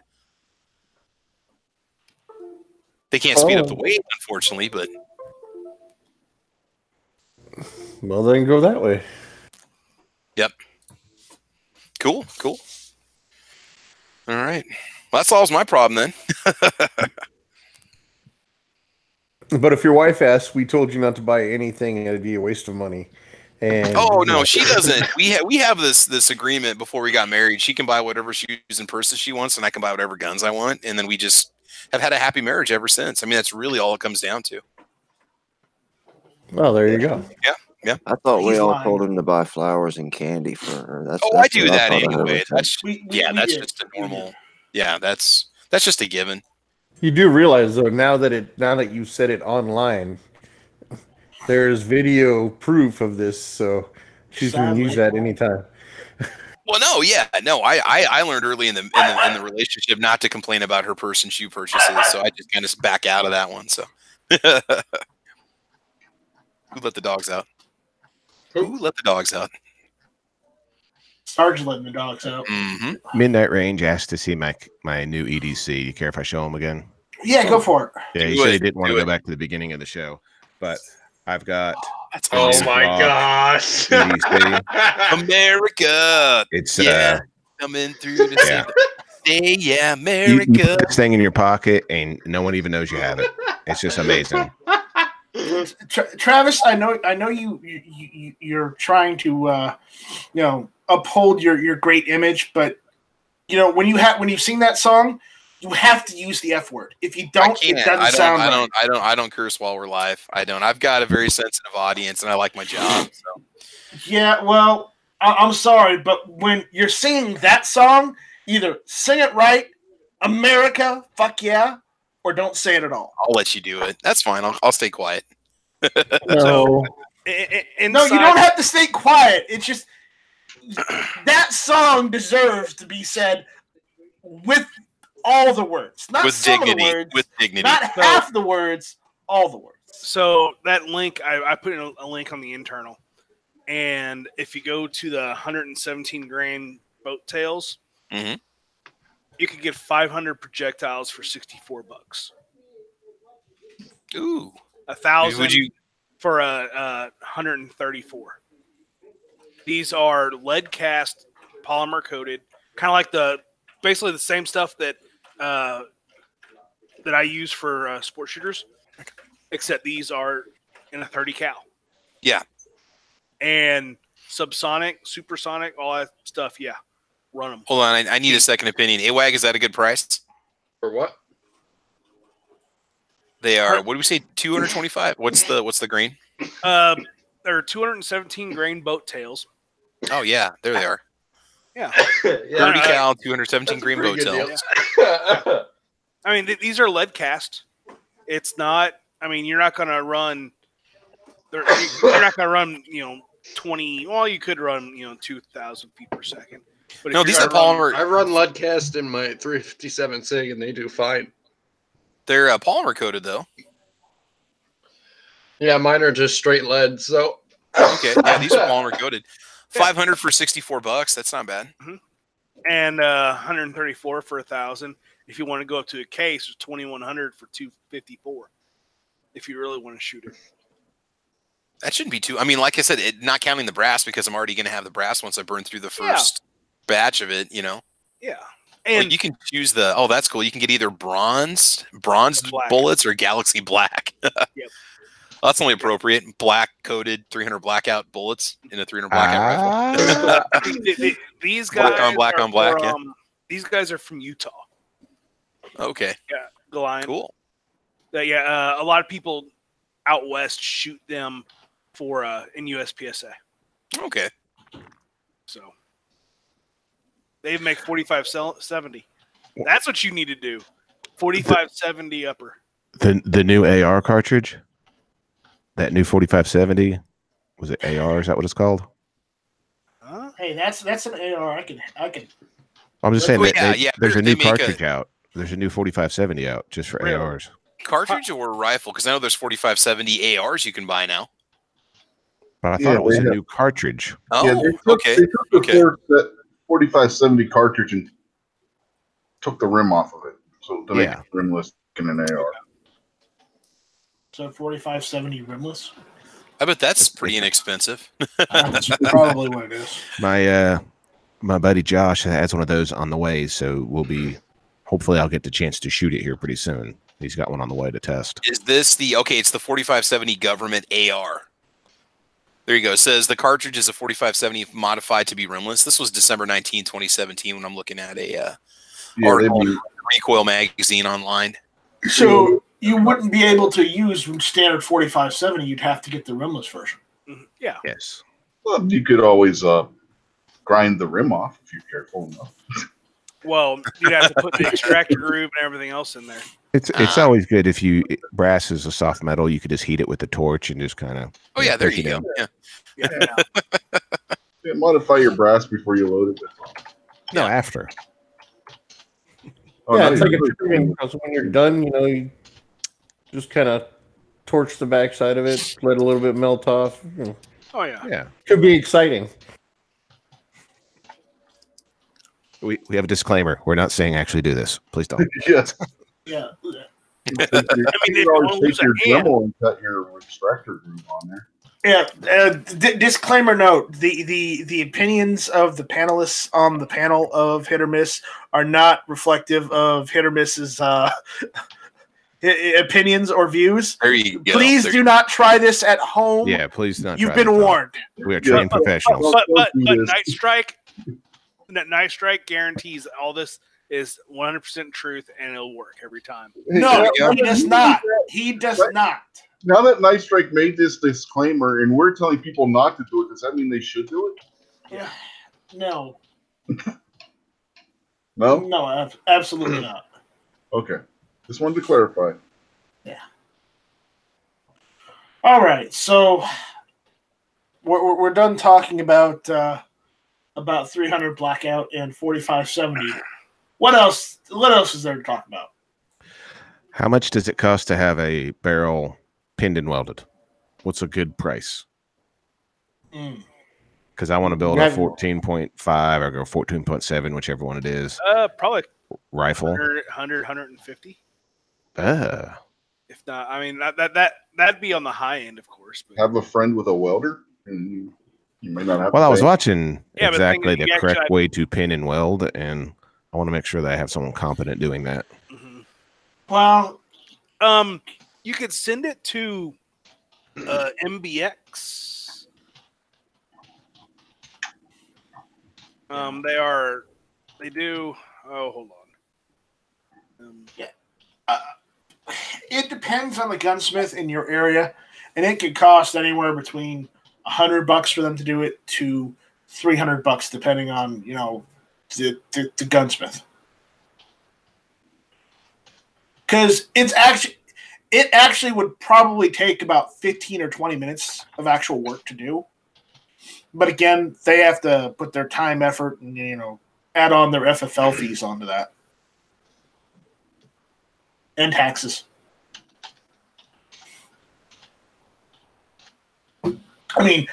Speaker 1: They can't speed up the wait, unfortunately, but
Speaker 7: well, then go that way.
Speaker 1: Yep. Cool. All right. Well, that solves my problem then.
Speaker 7: But if your wife asks, we told you not to buy anything, and it'd be a waste of money. And,
Speaker 1: no, she doesn't. We have this agreement before we got married. She can buy whatever shoes and purses she wants, and I can buy whatever guns I want. And then we just have had a happy marriage ever since. I mean, that's really all it comes down to.
Speaker 7: Well, there you go.
Speaker 1: Yeah.
Speaker 8: I thought we all told him to buy flowers and candy for her. That's
Speaker 1: I do that anyway. That's just a normal. Yeah, that's just a given.
Speaker 7: You do realize though now that you said it online, there's video proof of this, so she's going to use that anytime.
Speaker 1: Well, I learned early in the relationship not to complain about her purse and shoe purchases, so I just kind of back out of that one. So, who let the dogs out? Who let the dogs out?
Speaker 4: Sarge letting the dogs out.
Speaker 1: Mm-hmm.
Speaker 3: Midnight Range asked to see my new EDC. You care if I show him again?
Speaker 4: Yeah, go for it.
Speaker 3: Yeah, he said he didn't want to go back to the beginning of the show, but I've got.
Speaker 9: Oh my gosh!
Speaker 3: EDC.
Speaker 1: America.
Speaker 3: It's
Speaker 1: coming through the day. Yeah, America.
Speaker 3: You put this thing in your pocket, and no one even knows you have it. It's just amazing.
Speaker 4: Travis, I know you're trying to uphold your great image, but when you sing that song, you have to use the F word. If you don't, it doesn't sound right.
Speaker 1: I don't curse while we're live. I don't. I've got a very sensitive audience, and I like my job. So.
Speaker 4: Yeah, well, I'm sorry, but when you're singing that song, either sing it right, America, fuck yeah, or don't say it at all.
Speaker 1: I'll let you do it. That's fine. I'll stay quiet.
Speaker 7: No.
Speaker 4: No, you don't have to stay quiet. It's just that song deserves to be said with all the words, not
Speaker 1: with
Speaker 4: some
Speaker 1: dignity.
Speaker 4: of the words,
Speaker 1: with dignity,
Speaker 4: not half the words, all the words.
Speaker 5: So that link, I put in a link on the internal, and if you go to the 117 grain boat tails, you could get 500 projectiles for $64.
Speaker 1: Ooh,
Speaker 5: 1,000 for a 134. These are lead cast, polymer coated, kind of like basically the same stuff that that I use for sport shooters, except these are in a 30 cal.
Speaker 1: Yeah.
Speaker 5: And subsonic, supersonic, all that stuff. Yeah, run them.
Speaker 1: Hold on, I need a second opinion. AWAG, is that a good price?
Speaker 9: For what?
Speaker 1: They are. What do we say? 225. What's the grain?
Speaker 5: There are 217 grain boat tails.
Speaker 1: Oh yeah, there they are.
Speaker 5: Yeah.
Speaker 1: 30 cal, 217 grain boat tails.
Speaker 5: I mean, these are lead cast. It's not. I mean, you're not going to run. You're not going to run. 20. Well, you could run. 2,000 feet per second. But
Speaker 1: no, these are polymer.
Speaker 9: I run lead cast in my 357 SIG, and they do fine.
Speaker 1: They're polymer coated though.
Speaker 9: Yeah, mine are just straight lead. So
Speaker 1: okay, yeah, these are polymer coated. 500 for $64. That's not bad.
Speaker 5: Mm-hmm. And 134 for 1,000. If you want to go up to a case, it's 2,100 for 254. If you really want to shoot it,
Speaker 1: that shouldn't be too. I mean, like I said, not counting the brass because I'm already going to have the brass once I burn through the first batch of it.
Speaker 5: Yeah.
Speaker 1: And you can choose the. Oh, that's cool. You can get either bronze bullets or galaxy black.
Speaker 5: Yep.
Speaker 1: That's only appropriate. Black coated 300 blackout bullets in a 300 blackout rifle.
Speaker 5: These guys
Speaker 1: black on black. Yeah.
Speaker 5: These guys are from Utah.
Speaker 1: Okay.
Speaker 5: Yeah, Goliath.
Speaker 1: Cool.
Speaker 5: A lot of people out west shoot them for in USPSA.
Speaker 1: Okay.
Speaker 5: So they make 4570. That's what you need to do. 4570 upper.
Speaker 3: The new AR cartridge. That new 4570, was it AR? Is that what it's called?
Speaker 4: Hey, that's an AR. I can.
Speaker 3: I'm just saying that there's a new
Speaker 1: make
Speaker 3: cartridge out. There's a new 4570 out just for ARs.
Speaker 1: Cartridge or rifle? Because I know there's 4570 ARs you can buy now.
Speaker 3: But I thought it was a new cartridge.
Speaker 1: Oh,
Speaker 2: yeah, they took the 4570 cartridge and took the rim off of it, so to make it rimless in an AR.
Speaker 4: So 4570 rimless.
Speaker 1: I bet that's pretty inexpensive.
Speaker 4: That's probably what it is.
Speaker 3: My buddy Josh has one of those on the way, so hopefully I'll get the chance to shoot it here pretty soon. He's got one on the way to test.
Speaker 1: Is this it's the 4570 government AR. There you go. It says the cartridge is a 4570 modified to be rimless. This was December 19, 2017 when I'm looking at a article in Recoil magazine online.
Speaker 4: So you wouldn't be able to use standard 4570. You'd have to get the rimless version.
Speaker 5: Mm-hmm. Yeah.
Speaker 3: Yes.
Speaker 2: Well, you could always grind the rim off if you're careful enough.
Speaker 5: Well, you'd have to put the extractor groove and everything else in there.
Speaker 3: It's always good if brass is a soft metal, you could just heat it with a torch and just kind of.
Speaker 1: Oh yeah, there you go. Yeah.
Speaker 2: Modify your brass before you load it.
Speaker 3: No, after.
Speaker 7: Oh, yeah, it's like because when you're done, you just kind of torch the backside of it, let a little bit melt off.
Speaker 5: Oh yeah.
Speaker 3: Yeah.
Speaker 7: Could be exciting.
Speaker 3: We have a disclaimer. We're not saying actually do this. Please don't.
Speaker 2: Yes.
Speaker 4: Yeah.
Speaker 2: I mean, you always take your Dremel and cut your extractor groove on there.
Speaker 4: Yeah. Disclaimer note: the opinions of the panelists on the panel of Hit or Miss are not reflective of Hit or Miss's opinions or views.
Speaker 1: There you go.
Speaker 4: Please do not try this at home.
Speaker 3: Yeah, please not.
Speaker 4: You've been warned.
Speaker 3: We are trained professionals.
Speaker 5: But Night Strike guarantees all this is 100% truth and it'll work every time.
Speaker 4: No, he does not. He does not.
Speaker 2: Now that Night Strike made this disclaimer and we're telling people not to do it, does that mean they should do it?
Speaker 4: Yeah. No.
Speaker 2: No?
Speaker 4: No, absolutely not.
Speaker 2: Okay. Just wanted to clarify.
Speaker 4: Yeah. All right. So we're done talking about 300 blackout and 4570. What else is there to talk about?
Speaker 3: How much does it cost to have a barrel pinned and welded? What's a good price? Because I want to build a 14.5 or go 14.7, whichever one it is.
Speaker 5: Probably
Speaker 3: rifle
Speaker 5: 100, 150. If not, I mean that'd be on the high end, of course. But.
Speaker 2: Have a friend with a welder, and you may not have.
Speaker 3: Well, I was watching exactly the correct
Speaker 5: actually
Speaker 3: way to pin and weld, and I want to make sure that I have someone competent doing that.
Speaker 4: Well,
Speaker 5: You could send it to MBX. They do. Oh, hold on.
Speaker 4: It depends on the gunsmith in your area, and it could cost anywhere between $100 for them to do it to $300, depending on the gunsmith. Because it actually would probably take about 15 or 20 minutes of actual work to do. But again, they have to put their time, effort, and add on their FFL fees onto that. And taxes. I mean,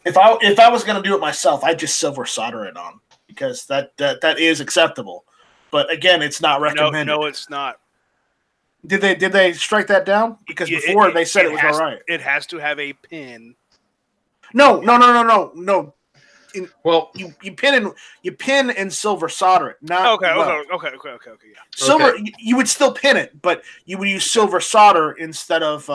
Speaker 4: if I was going to do it myself, I'd just silver solder it on because that is acceptable. But again, it's not recommended.
Speaker 5: No, it's not.
Speaker 4: Did they strike that down? Because before they said it was all right.
Speaker 5: It has to have a pin.
Speaker 4: No.
Speaker 9: Well,
Speaker 4: you pin and silver solder it. Not
Speaker 5: okay. Yeah.
Speaker 4: Silver, okay. You would still pin it, but you would use silver solder instead of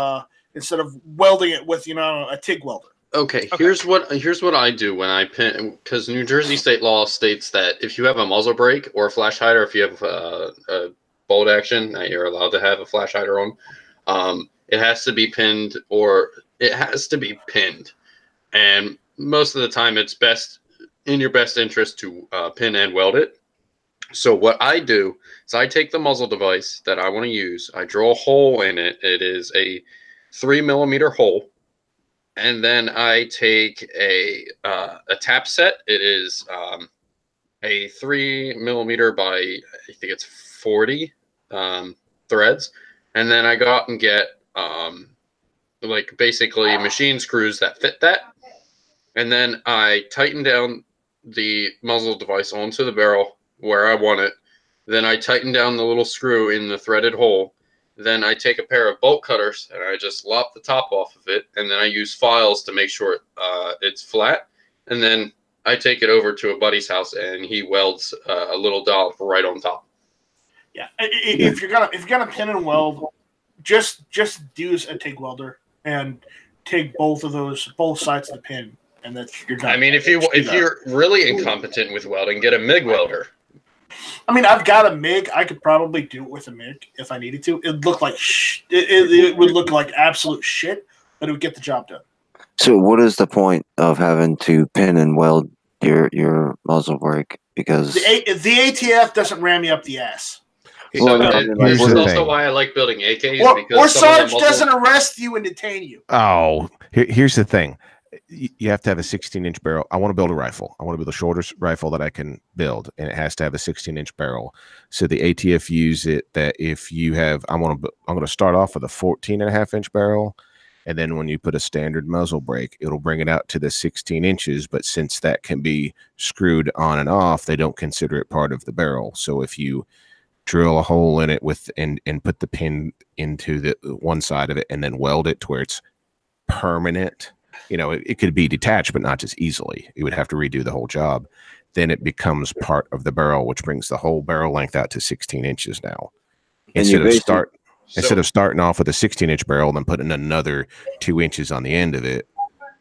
Speaker 4: welding it with a TIG welder.
Speaker 9: Okay. Here's what I do when I pin, because New Jersey state law states that if you have a muzzle brake or a flash hider, if you have a bolt action that you're allowed to have a flash hider on, it has to be pinned and most of the time it's in your best interest to pin and weld it. So what I do is I take the muzzle device that I want to use, I drill a hole in it. It is a 3mm hole, and then I take a tap set. It is a 3mm by, I think it's 40 threads, and then I go out and get basically machine screws that fit that. And then I tighten down the muzzle device onto the barrel where I want it. Then I tighten down the little screw in the threaded hole. Then I take a pair of bolt cutters and I just lop the top off of it. And then I use files to make sure it's flat. And then I take it over to a buddy's house and he welds a little dollop right on top.
Speaker 4: Yeah, if you're gonna pin and weld, just use a TIG welder and take both sides of the pin. And that's your done.
Speaker 9: I mean, if you're really incompetent with welding, get a MIG welder.
Speaker 4: I mean, I've got a MIG. I could probably do it with a MIG if I needed to. It'd look like it would look like absolute shit, but it would get the job done.
Speaker 8: So, what is the point of having to pin and weld your muzzle brake? Because
Speaker 4: the ATF doesn't ram you up the ass.
Speaker 9: So this is also why I like building AKs.
Speaker 4: Or Sarge doesn't arrest you and detain you.
Speaker 3: Oh, here's the thing. You have to have a 16-inch barrel. I want to build a rifle. I want to build the shortest rifle that I can build, and it has to have a 16-inch barrel. So the ATF use it that if you have, I'm going to start off with a 14.5-inch barrel, and then when you put a standard muzzle brake, it'll bring it out to the 16 inches. But since that can be screwed on and off, they don't consider it part of the barrel. So if you drill a hole in it and put the pin into the one side of it, and then weld it to where it's permanent. It could be detached, but not just easily. You would have to redo the whole job. Then it becomes part of the barrel, which brings the whole barrel length out to 16 inches now. Instead of starting off with a 16-inch barrel and then putting another 2 inches on the end of it,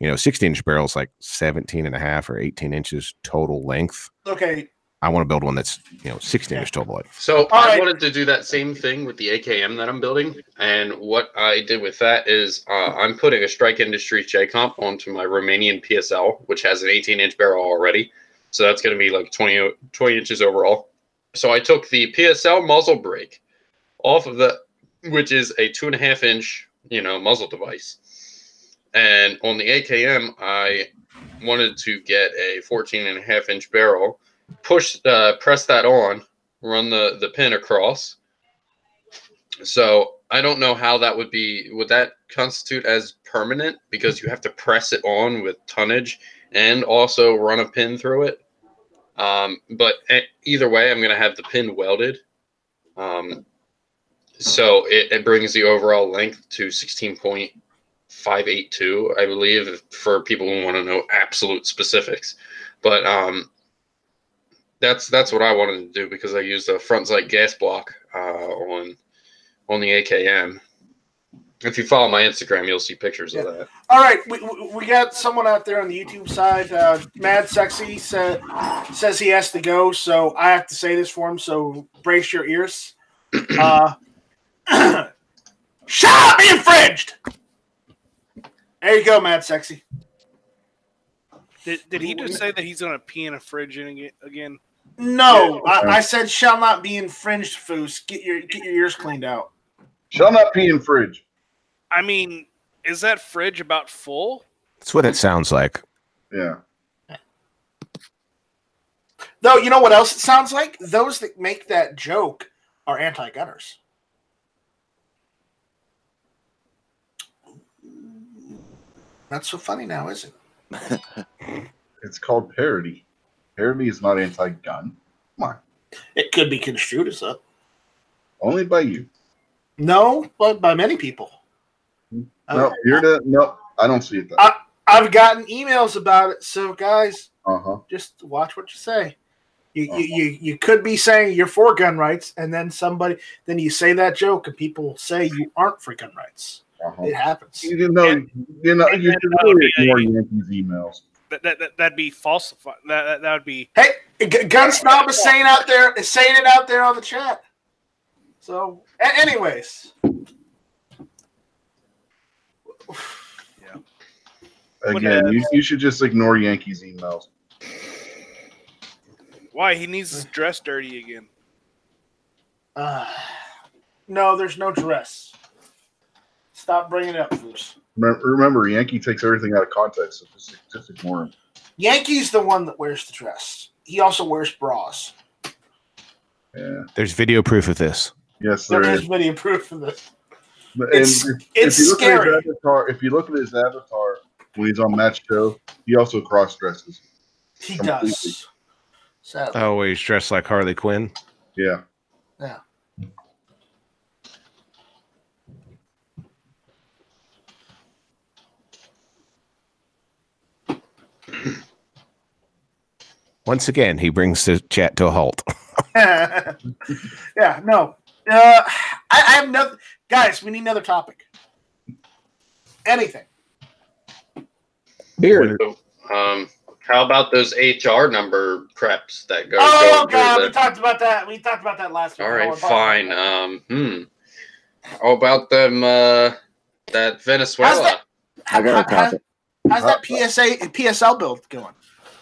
Speaker 3: 16-inch barrel is like 17.5 or 18 inches total length.
Speaker 4: Okay.
Speaker 3: I want to build one that's 16-inch total length.
Speaker 9: So I wanted to do that same thing with the AKM that I'm building, and what I did with that is I'm putting a Strike Industries J-Comp onto my Romanian PSL, which has an 18-inch barrel already. So that's going to be like 20 inches overall. So I took the PSL muzzle brake off of which is a 2.5-inch muzzle device, and on the AKM I wanted to get a 14.5-inch barrel. Press that on, run the pin across. So I don't know how that would that constitute as permanent, because you have to press it on with tonnage and also run a pin through it. But either way, I'm going to have the pin welded. So it brings the overall length to 16.582, I believe, for people who want to know absolute specifics. But that's what I wanted to do, because I used a front sight gas block on the AKM. If you follow my Instagram, you'll see pictures of that.
Speaker 4: All right, we got someone out there on the YouTube side. Mad Sexy says he has to go, so I have to say this for him. So brace your ears. Shut up! Be infringed. There you go, Mad Sexy.
Speaker 5: Did he just say that he's going to pee in a fridge again?
Speaker 4: No, I said shall not be infringed, Foos. Get your ears cleaned out.
Speaker 2: Shall not pee in fridge.
Speaker 5: I mean, is that fridge about full?
Speaker 3: That's what it sounds like.
Speaker 2: Yeah.
Speaker 4: Though, you know what else it sounds like? Those that make that joke are anti-gunners. Not so funny now, is it?
Speaker 2: It's called parody. Parody is not anti-gun. Come on.
Speaker 4: It could be construed as that.
Speaker 2: Only by you.
Speaker 4: No, but by many people.
Speaker 2: No, I don't see it that.
Speaker 4: I've gotten emails about it, so guys,
Speaker 2: just
Speaker 4: watch what you say. You could be saying you're for gun rights, and then you say that joke, and people say you aren't for gun rights. It happens.
Speaker 2: You should really ignore Yankees emails.
Speaker 5: That'd be falsified. That would be.
Speaker 4: Hey, Gun Snob is saying it out there on the chat. So, anyways.
Speaker 2: Again, you should just ignore Yankees emails.
Speaker 5: Why? He needs his dress dirty again.
Speaker 4: No, there's no dress. Stop bringing it up, Foos.
Speaker 2: Remember, Yankee takes everything out of context, so just ignore him.
Speaker 4: Yankee's the one that wears the dress. He also wears bras.
Speaker 2: Yeah.
Speaker 3: There's video proof of this.
Speaker 2: Yes,
Speaker 4: there is video proof of this.
Speaker 2: It's scary. If you look at his avatar when he's on Match Show, he also cross-dresses.
Speaker 4: He does. Sadly.
Speaker 3: Oh, he's dressed like Harley Quinn?
Speaker 2: Yeah.
Speaker 4: Yeah.
Speaker 3: Once again, he brings the chat to a halt.
Speaker 4: Yeah, no. I have no. Guys, we need another topic. Anything.
Speaker 7: Beer.
Speaker 9: How about those HR number preps that go?
Speaker 4: Oh God, we talked about that. We talked about that last week.
Speaker 9: All right, fine. How about them? That Venezuela.
Speaker 8: I got a topic.
Speaker 4: How's that PSL build going?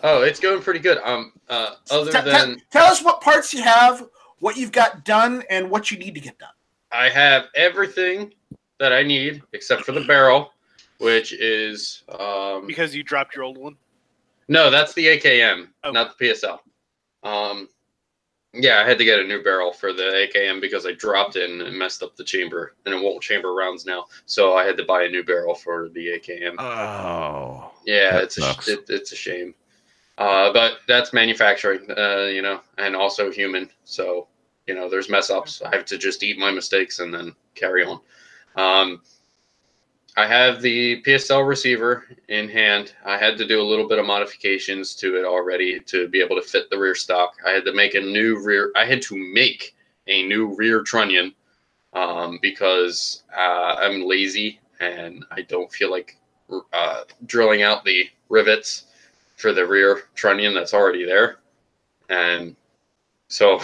Speaker 9: Oh, it's going pretty good.
Speaker 4: Tell us what parts you have, what you've got done, and what you need to get done.
Speaker 9: I have everything that I need except for the barrel, which is
Speaker 5: because you dropped your old one.
Speaker 9: No, that's the AKM, not the PSL. Yeah, I had to get a new barrel for the AKM because I dropped it and messed up the chamber, and it won't chamber rounds now. So I had to buy a new barrel for the AKM.
Speaker 3: Oh,
Speaker 9: yeah, it's a shame. But that's manufacturing, and also human. So, there's mess ups. I have to just eat my mistakes and then carry on. I have the PSL receiver in hand. I had to do a little bit of modifications to it already to be able to fit the rear stock. I had to make a new rear trunnion because I'm lazy and I don't feel like drilling out the rivets for the rear trunnion that's already there. And so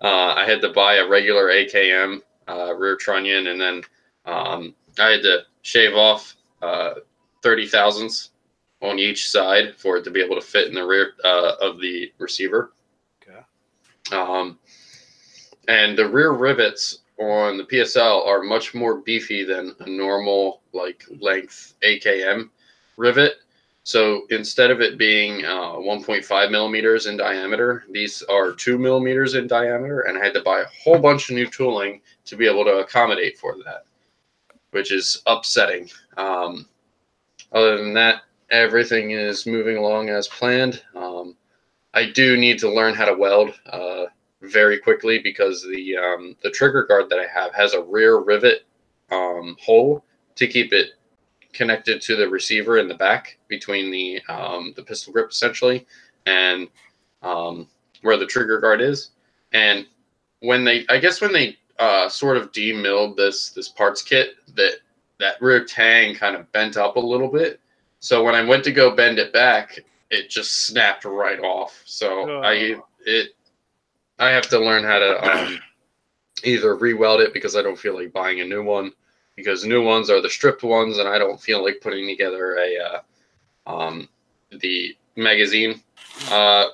Speaker 9: I had to buy a regular AKM rear trunnion, and then I had to shave off 30 thousandths on each side for it to be able to fit in the rear of the receiver. Okay. And the rear rivets on the PSL are much more beefy than a normal length AKM rivet. So instead of it being 1.5 millimeters in diameter, these are 2 millimeters in diameter, and I had to buy a whole bunch of new tooling to be able to accommodate for that, which is upsetting. Other than that, everything is moving along as planned. I do need to learn how to weld very quickly because the trigger guard that I have has a rear rivet hole to keep it connected to the receiver in the back between the pistol grip essentially and where the trigger guard is. And when they sort of demilled this parts kit, that that rear tang kind of bent up a little bit. So when I went to go bend it back, it just snapped right off. So I have to learn how to either re-weld it because I don't feel like buying a new one, because new ones are the stripped ones, and I don't feel like putting together the magazine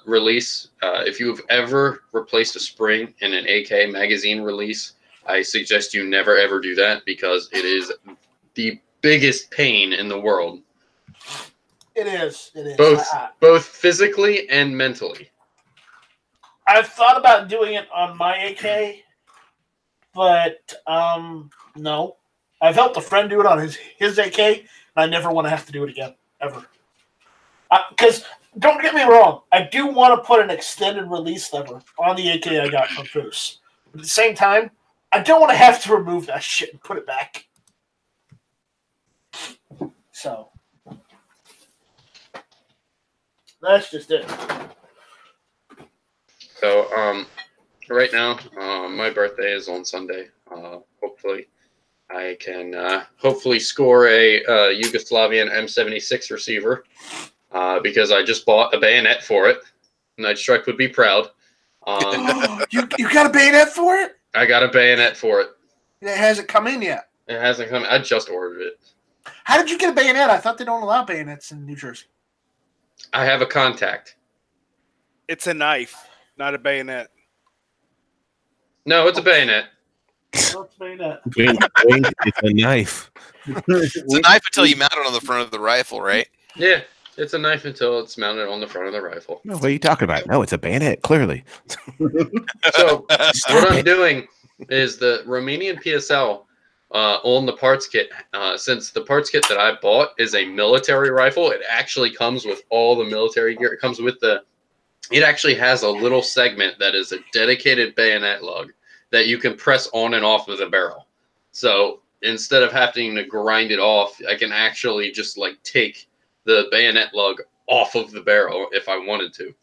Speaker 9: release. If you've ever replaced a spring in an AK magazine release, I suggest you never ever do that, because it is the biggest pain in the world.
Speaker 4: It is. It is.
Speaker 9: Both physically and mentally.
Speaker 4: I've thought about doing it on my AK, but no. I've helped a friend do it on his AK, and I never want to have to do it again, ever. Because, don't get me wrong, I do want to put an extended release lever on the AK I got from Foose. But at the same time, I don't want to have to remove that shit and put it back. So, that's just it.
Speaker 9: So, right now, my birthday is on Sunday. Hopefully, I can hopefully score a Yugoslavian M76 receiver, because I just bought a bayonet for it. Night Strike would be proud.
Speaker 4: You got a bayonet for it?
Speaker 9: I got a bayonet for it.
Speaker 4: It hasn't come in yet.
Speaker 9: It hasn't come. I just ordered it.
Speaker 4: How did you get a bayonet? I thought they don't allow bayonets in New Jersey.
Speaker 9: I have a contact.
Speaker 5: It's a knife, not a bayonet.
Speaker 9: No, it's a bayonet.
Speaker 3: It's a knife.
Speaker 1: It's a knife until you mount it on the front of the rifle, right?
Speaker 9: Yeah, it's a knife until it's mounted on the front of the rifle.
Speaker 3: No, what are you talking about? No, it's a bayonet, clearly.
Speaker 9: So what I'm doing is the Romanian PSL on the parts kit. Since the parts kit that I bought is a military rifle, it actually comes with all the military gear. It comes with it actually has a little segment that is a dedicated bayonet lug that you can press on and off of the barrel. So instead of having to grind it off, I can actually just like take the bayonet lug off of the barrel if I wanted to.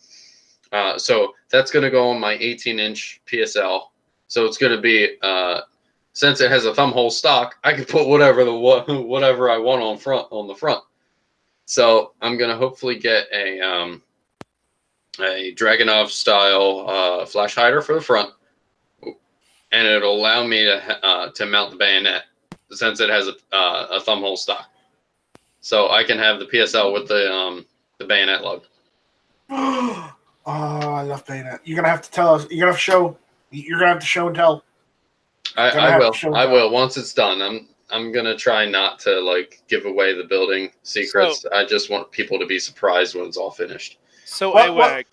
Speaker 9: So that's going to go on my 18-inch PSL. So it's going to be, since it has a thumb hole stock, I can put whatever I want on the front. So I'm going to hopefully get a Dragunov style flash hider for the front, and it'll allow me to mount the bayonet since it has a thumb hole stock. So I can have the PSL with the bayonet lug.
Speaker 4: Oh, I love bayonet. You're gonna have to tell us. You're gonna have to show and tell.
Speaker 9: I will. Once it's done, I'm gonna try not to like give away the building secrets. I just want people to be surprised when it's all finished.
Speaker 5: So, AWAG,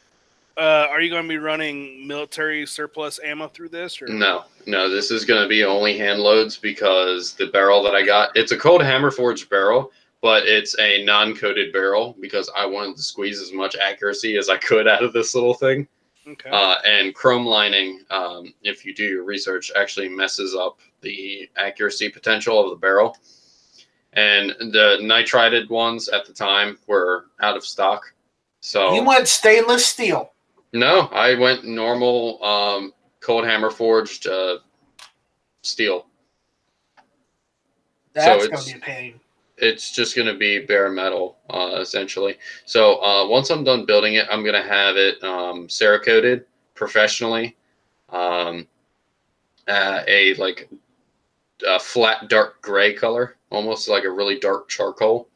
Speaker 5: are you going to be running military surplus ammo through this? Or?
Speaker 9: No. This is going to be only hand loads, because the barrel that I got, it's a cold hammer forged barrel, but it's a non-coated barrel because I wanted to squeeze as much accuracy as I could out of this little thing.
Speaker 5: Okay.
Speaker 9: And chrome lining, if you do your research, actually messes up the accuracy potential of the barrel. And the nitrided ones at the time were out of stock. So
Speaker 4: you went stainless steel.
Speaker 9: No, I went normal cold hammer forged steel.
Speaker 4: That's going to be a pain.
Speaker 9: It's just going to be bare metal, essentially. So once I'm done building it, I'm going to have it Cerakoted professionally. A flat dark gray color, almost like a really dark charcoal.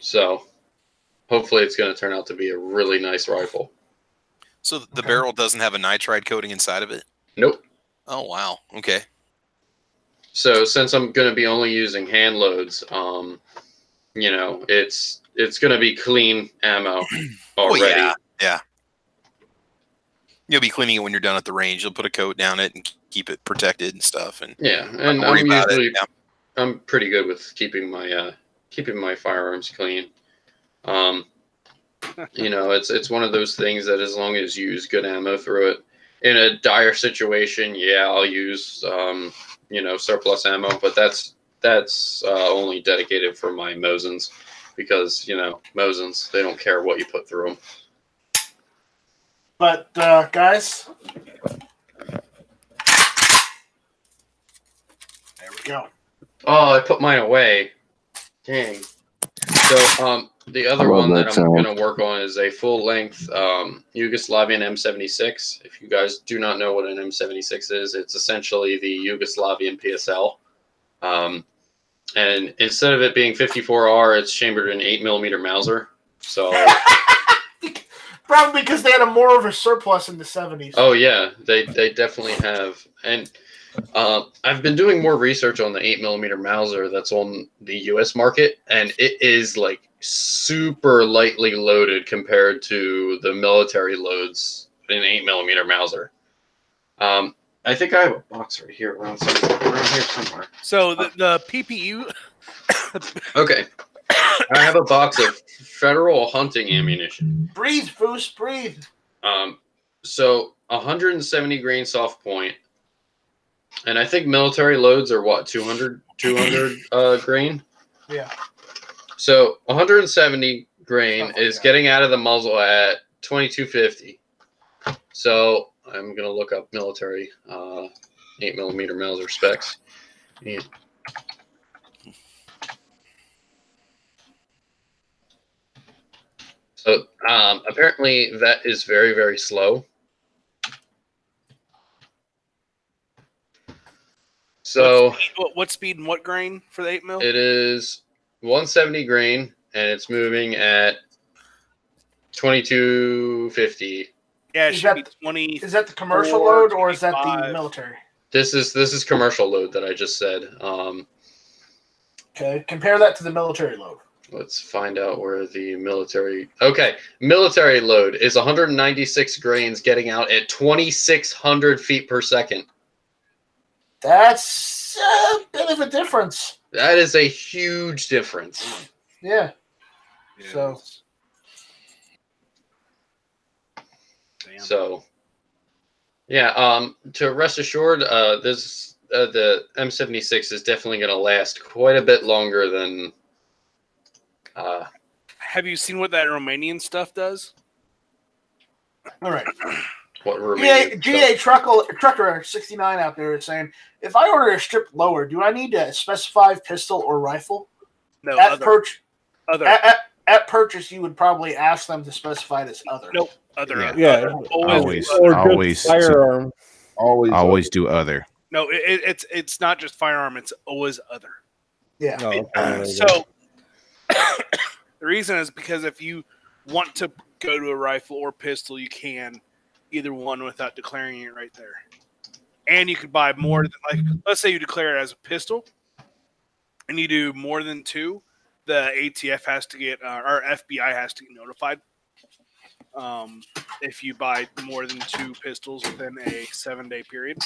Speaker 9: So hopefully it's going to turn out to be a really nice rifle.
Speaker 1: So the barrel doesn't have a nitride coating inside of it?
Speaker 9: Nope.
Speaker 1: Oh, wow. Okay.
Speaker 9: So since I'm going to be only using hand loads, it's going to be clean ammo already.
Speaker 1: Well, yeah. You'll be cleaning it when you're done at the range. You'll put a coat down it and keep it protected and stuff. And
Speaker 9: yeah, and I'm pretty good with keeping my firearms clean. It's one of those things that as long as you use good ammo through it, in a dire situation, I'll use surplus ammo, but that's only dedicated for my Mosins, because Mosins, they don't care what you put through them.
Speaker 4: But guys, Go.
Speaker 9: Oh, I put mine away. Dang. So, the other one that I'm going to work on is a full-length Yugoslavian M76. If you guys do not know what an M76 is, it's essentially the Yugoslavian PSL. And instead of it being 54R, it's chambered in 8mm Mauser. So
Speaker 4: probably because they had more of a surplus in the 70s.
Speaker 9: Oh yeah, they definitely have. And I've been doing more research on the 8mm Mauser that's on the U.S. market, and it is like super lightly loaded compared to the military loads in 8mm Mauser. I think I have a box right here around here somewhere.
Speaker 5: So the PPU.
Speaker 9: Okay, I have a box of federal hunting ammunition.
Speaker 4: Breathe, Foos, breathe.
Speaker 9: So 170 grain soft point, and I think military loads are what 200 grain.
Speaker 4: Yeah.
Speaker 9: So 170 grain is getting out of the muzzle at 2250. So I'm gonna look up military 8mm Mauser specs. Yeah. So apparently that is very, very slow. So
Speaker 5: what speed and what grain for the 8mm?
Speaker 9: It is 170 grain, and it's moving at 2250.
Speaker 5: Yeah, it should be 20.
Speaker 4: Is that the commercial load or is that the military?
Speaker 9: This is commercial load that I just said.
Speaker 4: Okay, compare that to the military load.
Speaker 9: Let's find out where the military. Okay, military load is 196 grains, getting out at 2,600 feet per second.
Speaker 4: That's a bit of a difference.
Speaker 9: That is a huge difference.
Speaker 4: Yeah. So.
Speaker 9: So, yeah. To rest assured, this the M76 is definitely going to last quite a bit longer than.
Speaker 5: Have you seen what that Romanian stuff does?
Speaker 4: All right.
Speaker 9: What Romanian
Speaker 4: GA Trucker 69 out there is saying, if I order a strip lower, do I need to specify pistol or rifle?
Speaker 5: No.
Speaker 4: At purchase, you would probably ask them to specify this other.
Speaker 5: Nope. Other.
Speaker 7: Yeah.
Speaker 3: Always
Speaker 7: firearm.
Speaker 3: Always do other.
Speaker 5: No, it's not just firearm. It's always other.
Speaker 4: Yeah.
Speaker 5: So the reason is because if you want to go to a rifle or pistol, you can either one without declaring it right there. And you could buy more than, like, let's say you declare it as a pistol and you do more than two, the ATF has to get, or FBI has to get notified. If you buy more than two pistols within a 7-day period.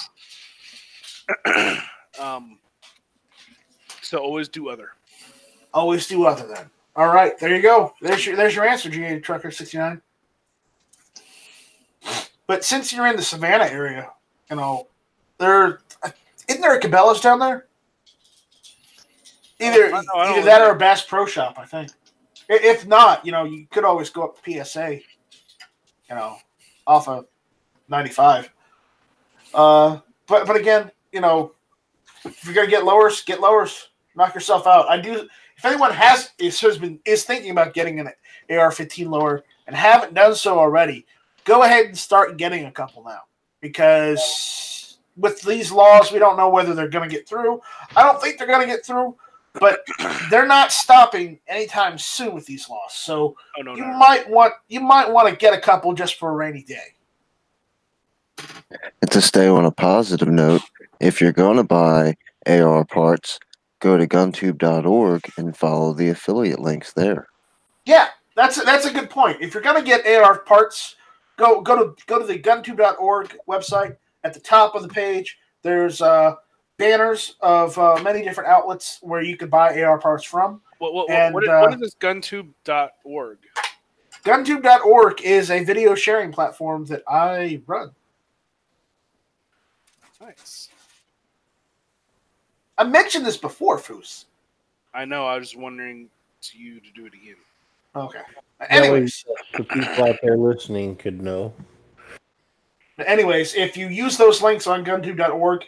Speaker 5: So always do other.
Speaker 4: Always do other then. All right, there you go. There's your answer, GA Trucker 69. But since you're in the Savannah area, you know, isn't there a Cabela's down there? Either that or a Bass Pro Shop, I think. If not, you know, you could always go up to PSA, you know, off of 95. But again, you know, if you're gonna get lowers, get lowers. Knock yourself out. If anyone is thinking about getting an AR-15 lower and haven't done so already, go ahead and start getting a couple now, because with these laws, we don't know whether they're going to get through. I don't think they're going to get through, but they're not stopping anytime soon with these laws. So you might want to get a couple just for a rainy day.
Speaker 8: And to stay on a positive note, if you're going to buy AR parts, go to guntube.org and follow the affiliate links there.
Speaker 4: Yeah, that's a good point. If you're going to get AR parts, go to the guntube.org website. At the top of the page, there's banners of many different outlets where you could buy AR parts from.
Speaker 5: What is this guntube.org?
Speaker 4: Guntube.org is a video sharing platform that I run.
Speaker 5: Nice.
Speaker 4: I mentioned this before, Foos.
Speaker 5: I know. I was wondering to you to do it again.
Speaker 4: Okay. Anyways,
Speaker 7: the people out there listening could know.
Speaker 4: Anyways, if you use those links on guntube.org,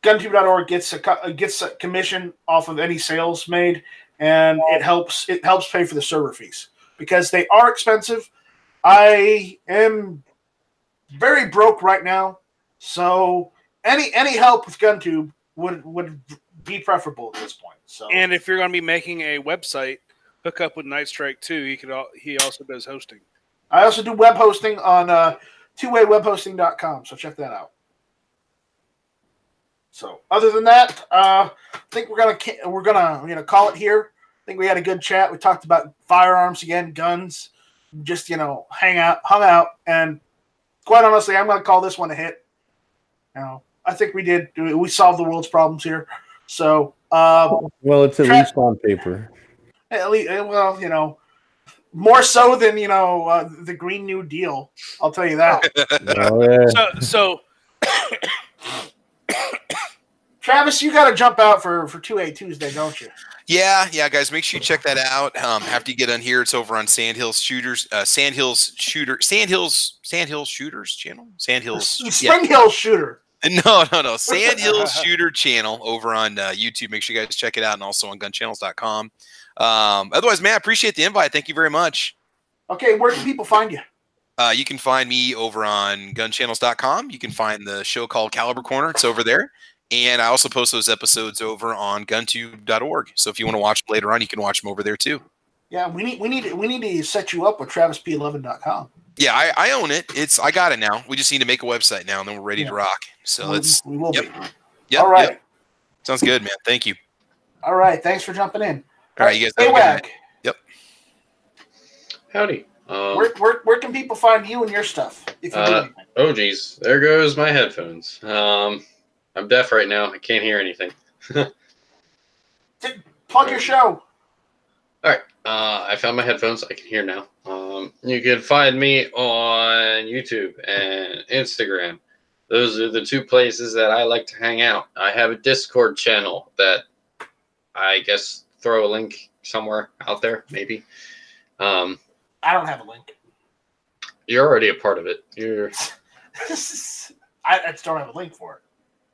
Speaker 4: GunTube.org gets a commission off of any sales made, and it helps pay for the server fees because they are expensive. I am very broke right now, so any help with GunTube would be preferable at this point. So,
Speaker 5: and if you're going to be making a website, hook up with Night Strike too. He also does hosting.
Speaker 4: I also do web hosting on twowaywebhosting.com, so check that out. So, other than that, I think we're gonna call it here. I think we had a good chat. We talked about firearms again, guns, just hung out, and quite honestly, I'm gonna call this one a hit. I think we solved the world's problems here. So,
Speaker 7: well, it's at least on paper.
Speaker 4: At least, well, more so than the Green New Deal. I'll tell you that.
Speaker 5: So
Speaker 4: Travis, you got to jump out for 2A Tuesday, don't you?
Speaker 1: Yeah, guys, make sure you check that out. After you get on here, it's over on Sandhills Shooters channel.
Speaker 4: Spring Hill Shooter.
Speaker 1: No. Sandhills Shooter channel over on YouTube. Make sure you guys check it out, and also on gunchannels.com. Otherwise, man, I appreciate the invite. Thank you very much.
Speaker 4: Okay, where can people find you?
Speaker 1: You can find me over on gunchannels.com. You can find the show called Caliber Corner. It's over there. And I also post those episodes over on guntube.org. So if you want to watch them later on, you can watch them over there too.
Speaker 4: Yeah, we need to set you up with TravisP11.com.
Speaker 1: Yeah, I own it. I got it now. We just need to make a website now, and then we're ready to rock. So
Speaker 4: we will be.
Speaker 1: Yep,
Speaker 4: all right.
Speaker 1: Yep. Sounds good, man. Thank you.
Speaker 4: All right. Thanks for jumping in.
Speaker 1: All right, you guys. Have a good night. Yep.
Speaker 9: Howdy.
Speaker 4: Where can people find you and your stuff? If you do anything?
Speaker 9: Oh, geez. There goes my headphones. I'm deaf right now. I can't hear anything.
Speaker 4: Plug your show.
Speaker 9: All right. I found my headphones. I can hear now. You can find me on YouTube and Instagram. Those are the two places that I like to hang out. I have a Discord channel that I guess throw a link somewhere out there, maybe.
Speaker 4: I don't have a link.
Speaker 9: You're already a part of it.
Speaker 4: I just don't have a link for it.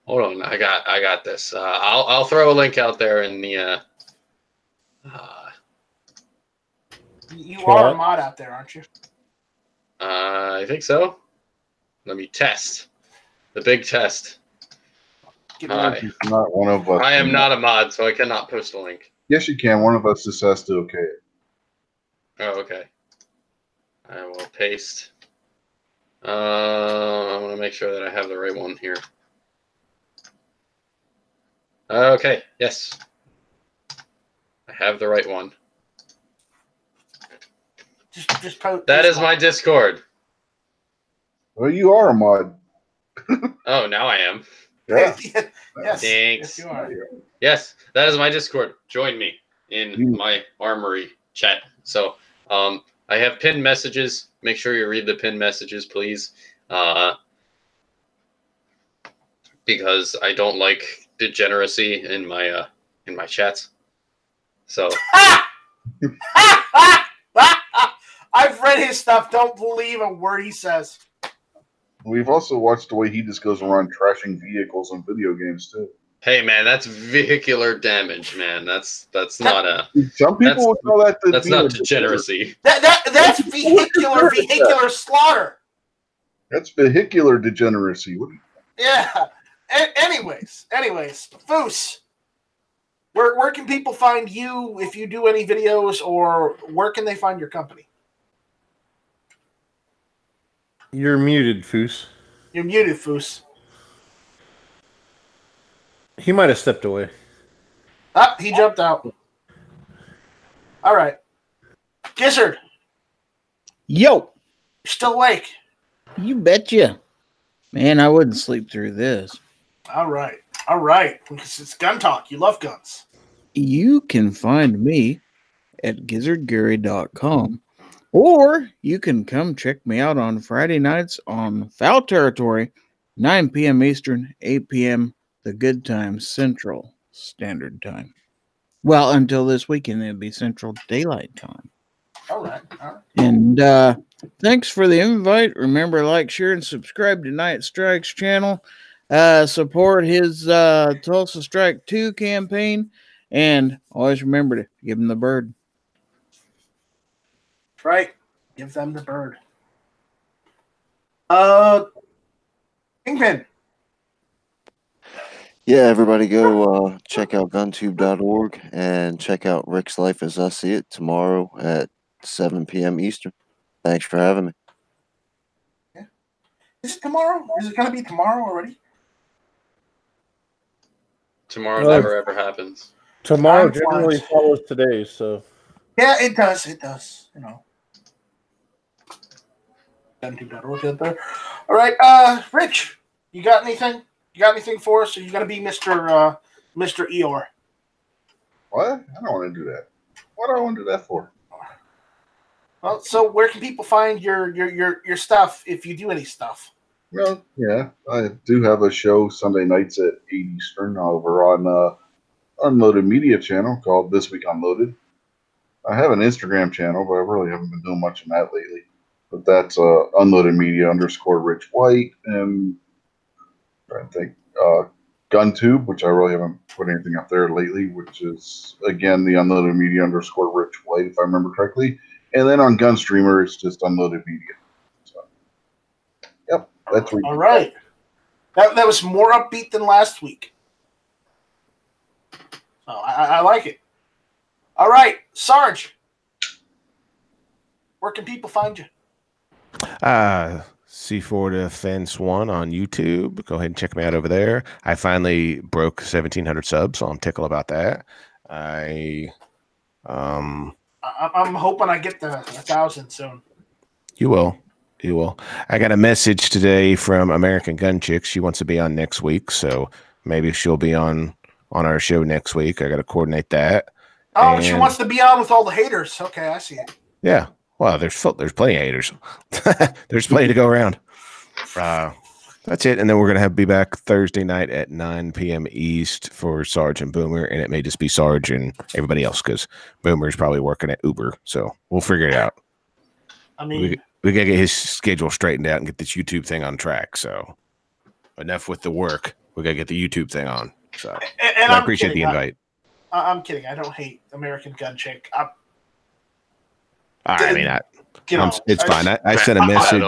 Speaker 9: Hold on, I got this. I'll throw a link out there in the.
Speaker 4: You are a mod out there, aren't you?
Speaker 9: I think so. Let me test. The big test.
Speaker 2: Not one of us.
Speaker 9: I am not a mod, so I cannot post a link.
Speaker 2: Yes, you can. One of us just has to okay it.
Speaker 9: Oh, okay. I will paste. I want to make sure that I have the right one here. Okay, yes. I have the right one.
Speaker 4: Just post.
Speaker 9: That is my Discord.
Speaker 2: Well, you are a mod.
Speaker 9: Oh, now I am.
Speaker 2: Yeah.
Speaker 4: Yes.
Speaker 9: Thanks.
Speaker 4: Yes, you are.
Speaker 9: Yes, that is my Discord. Join me in my Armory chat. So, I have pinned messages. Make sure you read the pinned messages, please. Because I don't like degeneracy in my chats. So
Speaker 4: I've read his stuff. Don't believe a word he says.
Speaker 2: We've also watched the way he just goes around trashing vehicles and video games too.
Speaker 9: Hey man, that's vehicular damage, man. That's not a.
Speaker 2: Some people would call that.
Speaker 9: That's not degeneracy.
Speaker 4: That's vehicular slaughter.
Speaker 2: That's vehicular degeneracy.
Speaker 4: Yeah. Anyways, Foos, where can people find you if you do any videos, or where can they find your company?
Speaker 7: You're muted, Foos.
Speaker 4: You're muted, Foos.
Speaker 7: He might have stepped away.
Speaker 4: Ah, he jumped out. All right. Gizzard.
Speaker 6: Yo.
Speaker 4: You're still awake.
Speaker 6: You betcha. Man, I wouldn't sleep through this.
Speaker 4: All right. Because it's gun talk. You love guns.
Speaker 6: You can find me at gizzardgary.com. Or you can come check me out on Friday nights on Foul Territory, 9 p.m. Eastern, 8 p.m. the Good Times Central Standard Time. Well, until this weekend, it'll be Central Daylight Time.
Speaker 4: All right.
Speaker 6: And thanks for the invite. Remember, like, share, and subscribe to Night Strike's channel. Support his Tulsa Strike 2 campaign, and always remember to give him the bird.
Speaker 4: Right. Give them the bird. Kingpin.
Speaker 8: Yeah, everybody go check out guntube.org and check out Rick's Life as I See It tomorrow at 7 p.m. Eastern. Thanks for having me.
Speaker 4: Yeah. Is it tomorrow? Is it going to be tomorrow already?
Speaker 9: Tomorrow never ever happens.
Speaker 7: Tomorrow generally follows today, so.
Speaker 4: Yeah, it does. It does. You know. Guntube.org. All right, Rich, you got anything? You got anything for us? Or you got to be Mr. Eeyore?
Speaker 2: What? I don't want to do that. What do I want to do that for?
Speaker 4: Well, so where can people find your stuff if you do any stuff?
Speaker 2: Well, yeah, I do have a show Sunday nights at 8 Eastern over on Unloaded Media channel called This Week Unloaded. I have an Instagram channel, but I really haven't been doing much on that lately. But that's Unloaded Media _ Rich White, and I think GunTube, which I really haven't put anything up there lately, which is again the Unloaded Media _ Rich White, if I remember correctly. And then on Gunstreamer, it's just Unloaded Media. So, yep, that's
Speaker 4: all right. That was more upbeat than last week. So I like it. All right, Sarge, where can people find you?
Speaker 3: C4 Defense 1 on YouTube. Go ahead and check me out over there. I finally broke 1,700 subs, so I'm tickled about that. I'm
Speaker 4: hoping I get the 1,000 soon.
Speaker 3: You will. I got a message today from American Gun Chick. She wants to be on next week, so maybe she'll be on our show next week. I got to coordinate that.
Speaker 4: Oh, and she wants to be on with all the haters. Okay, I see it.
Speaker 3: Yeah. Well, there's plenty of haters. There's plenty to go around. That's it. And then we're going to be back Thursday night at 9 p.m. East for Sarge and Boomer. And it may just be Sarge and everybody else because Boomer's probably working at Uber. So we'll figure it out.
Speaker 4: I mean,
Speaker 3: we got to get his schedule straightened out and get this YouTube thing on track. So enough with the work. We got to get the YouTube thing on. So
Speaker 4: and
Speaker 3: I appreciate the invite.
Speaker 4: I'm kidding. I don't hate American Gun Chick.
Speaker 3: It's fine. I sent a message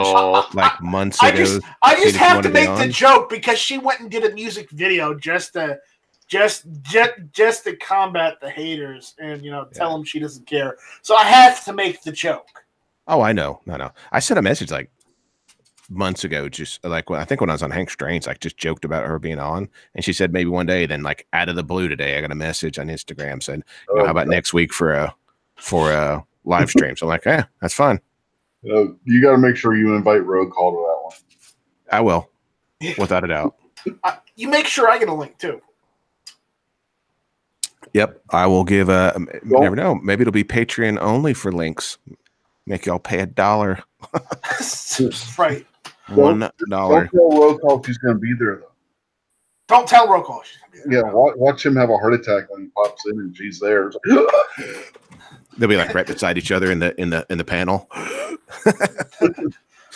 Speaker 3: like months ago.
Speaker 4: I just have to make the joke because she went and did a music video just to combat the haters and tell them she doesn't care. So I have to make the joke.
Speaker 3: Oh, I know. No. I sent a message like months ago, just like I think when I was on Hank Strains, like just joked about her being on, and she said maybe one day. Then like out of the blue today, I got a message on Instagram said, how about next week for a live stream? So I'm like, that's fine.
Speaker 2: You got to make sure you invite Road Call to that one.
Speaker 3: I will, without a doubt.
Speaker 4: You make sure I get a link too.
Speaker 3: Yep, I will give you never know. Maybe it'll be Patreon only for links. Make y'all pay $1.
Speaker 4: Right.
Speaker 3: $1.
Speaker 2: Don't tell Road Call she's going to be there though.
Speaker 4: Don't tell Road Call she's going to be there.
Speaker 2: Yeah, watch him have a heart attack when he pops in and she's there.
Speaker 3: They'll be like right beside each other in the panel.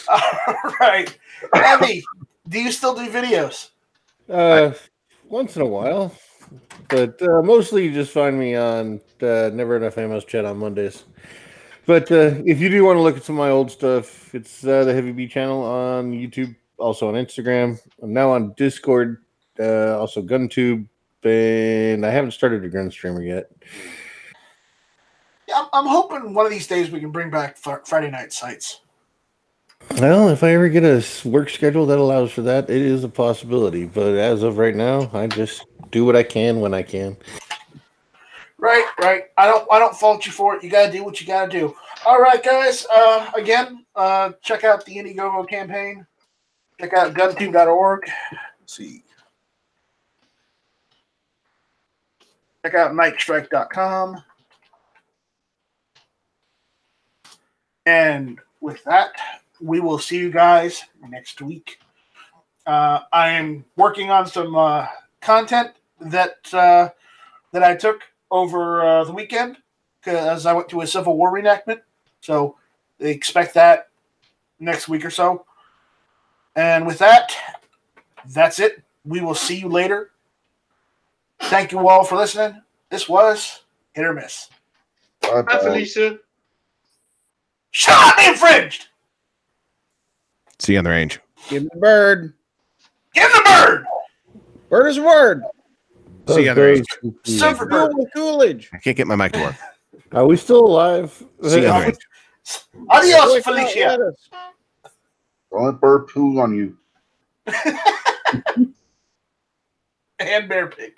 Speaker 4: All right, Abby, do you still do videos?
Speaker 7: Once in a while, but mostly you just find me on Never Enough Ammo's chat on Mondays. But if you do want to look at some of my old stuff, it's the Heavy B channel on YouTube, also on Instagram. I'm now on Discord, also GunTube, and I haven't started a gun streamer yet.
Speaker 4: Yeah, I'm hoping one of these days we can bring back Friday night sites.
Speaker 7: Well, if I ever get a work schedule that allows for that, it is a possibility. But as of right now, I just do what I can when I can.
Speaker 4: Right. I don't fault you for it. You gotta do what you gotta do. All right, guys. Again, check out the Indiegogo campaign. Check out guntube.org. Let's see. Check out nightstrike.com. And with that, we will see you guys next week. I am working on some content that I took over the weekend because I went to a Civil War reenactment. So expect that next week or so. And with that, that's it. we will see you later. Thank you all for listening. This was Hit or Miss.
Speaker 9: Bye, Felicia.
Speaker 4: Shot infringed.
Speaker 3: See you on the range.
Speaker 6: Give him the bird.
Speaker 4: Give him the bird.
Speaker 6: Bird is a word.
Speaker 3: See you on the range.
Speaker 4: Super bird.
Speaker 6: Coolidge.
Speaker 3: I can't get my mic to work.
Speaker 7: Are we still alive?
Speaker 3: See you on the range.
Speaker 4: Adios, Felicia.
Speaker 2: Don't let bird poo on you.
Speaker 4: And Bear Pig.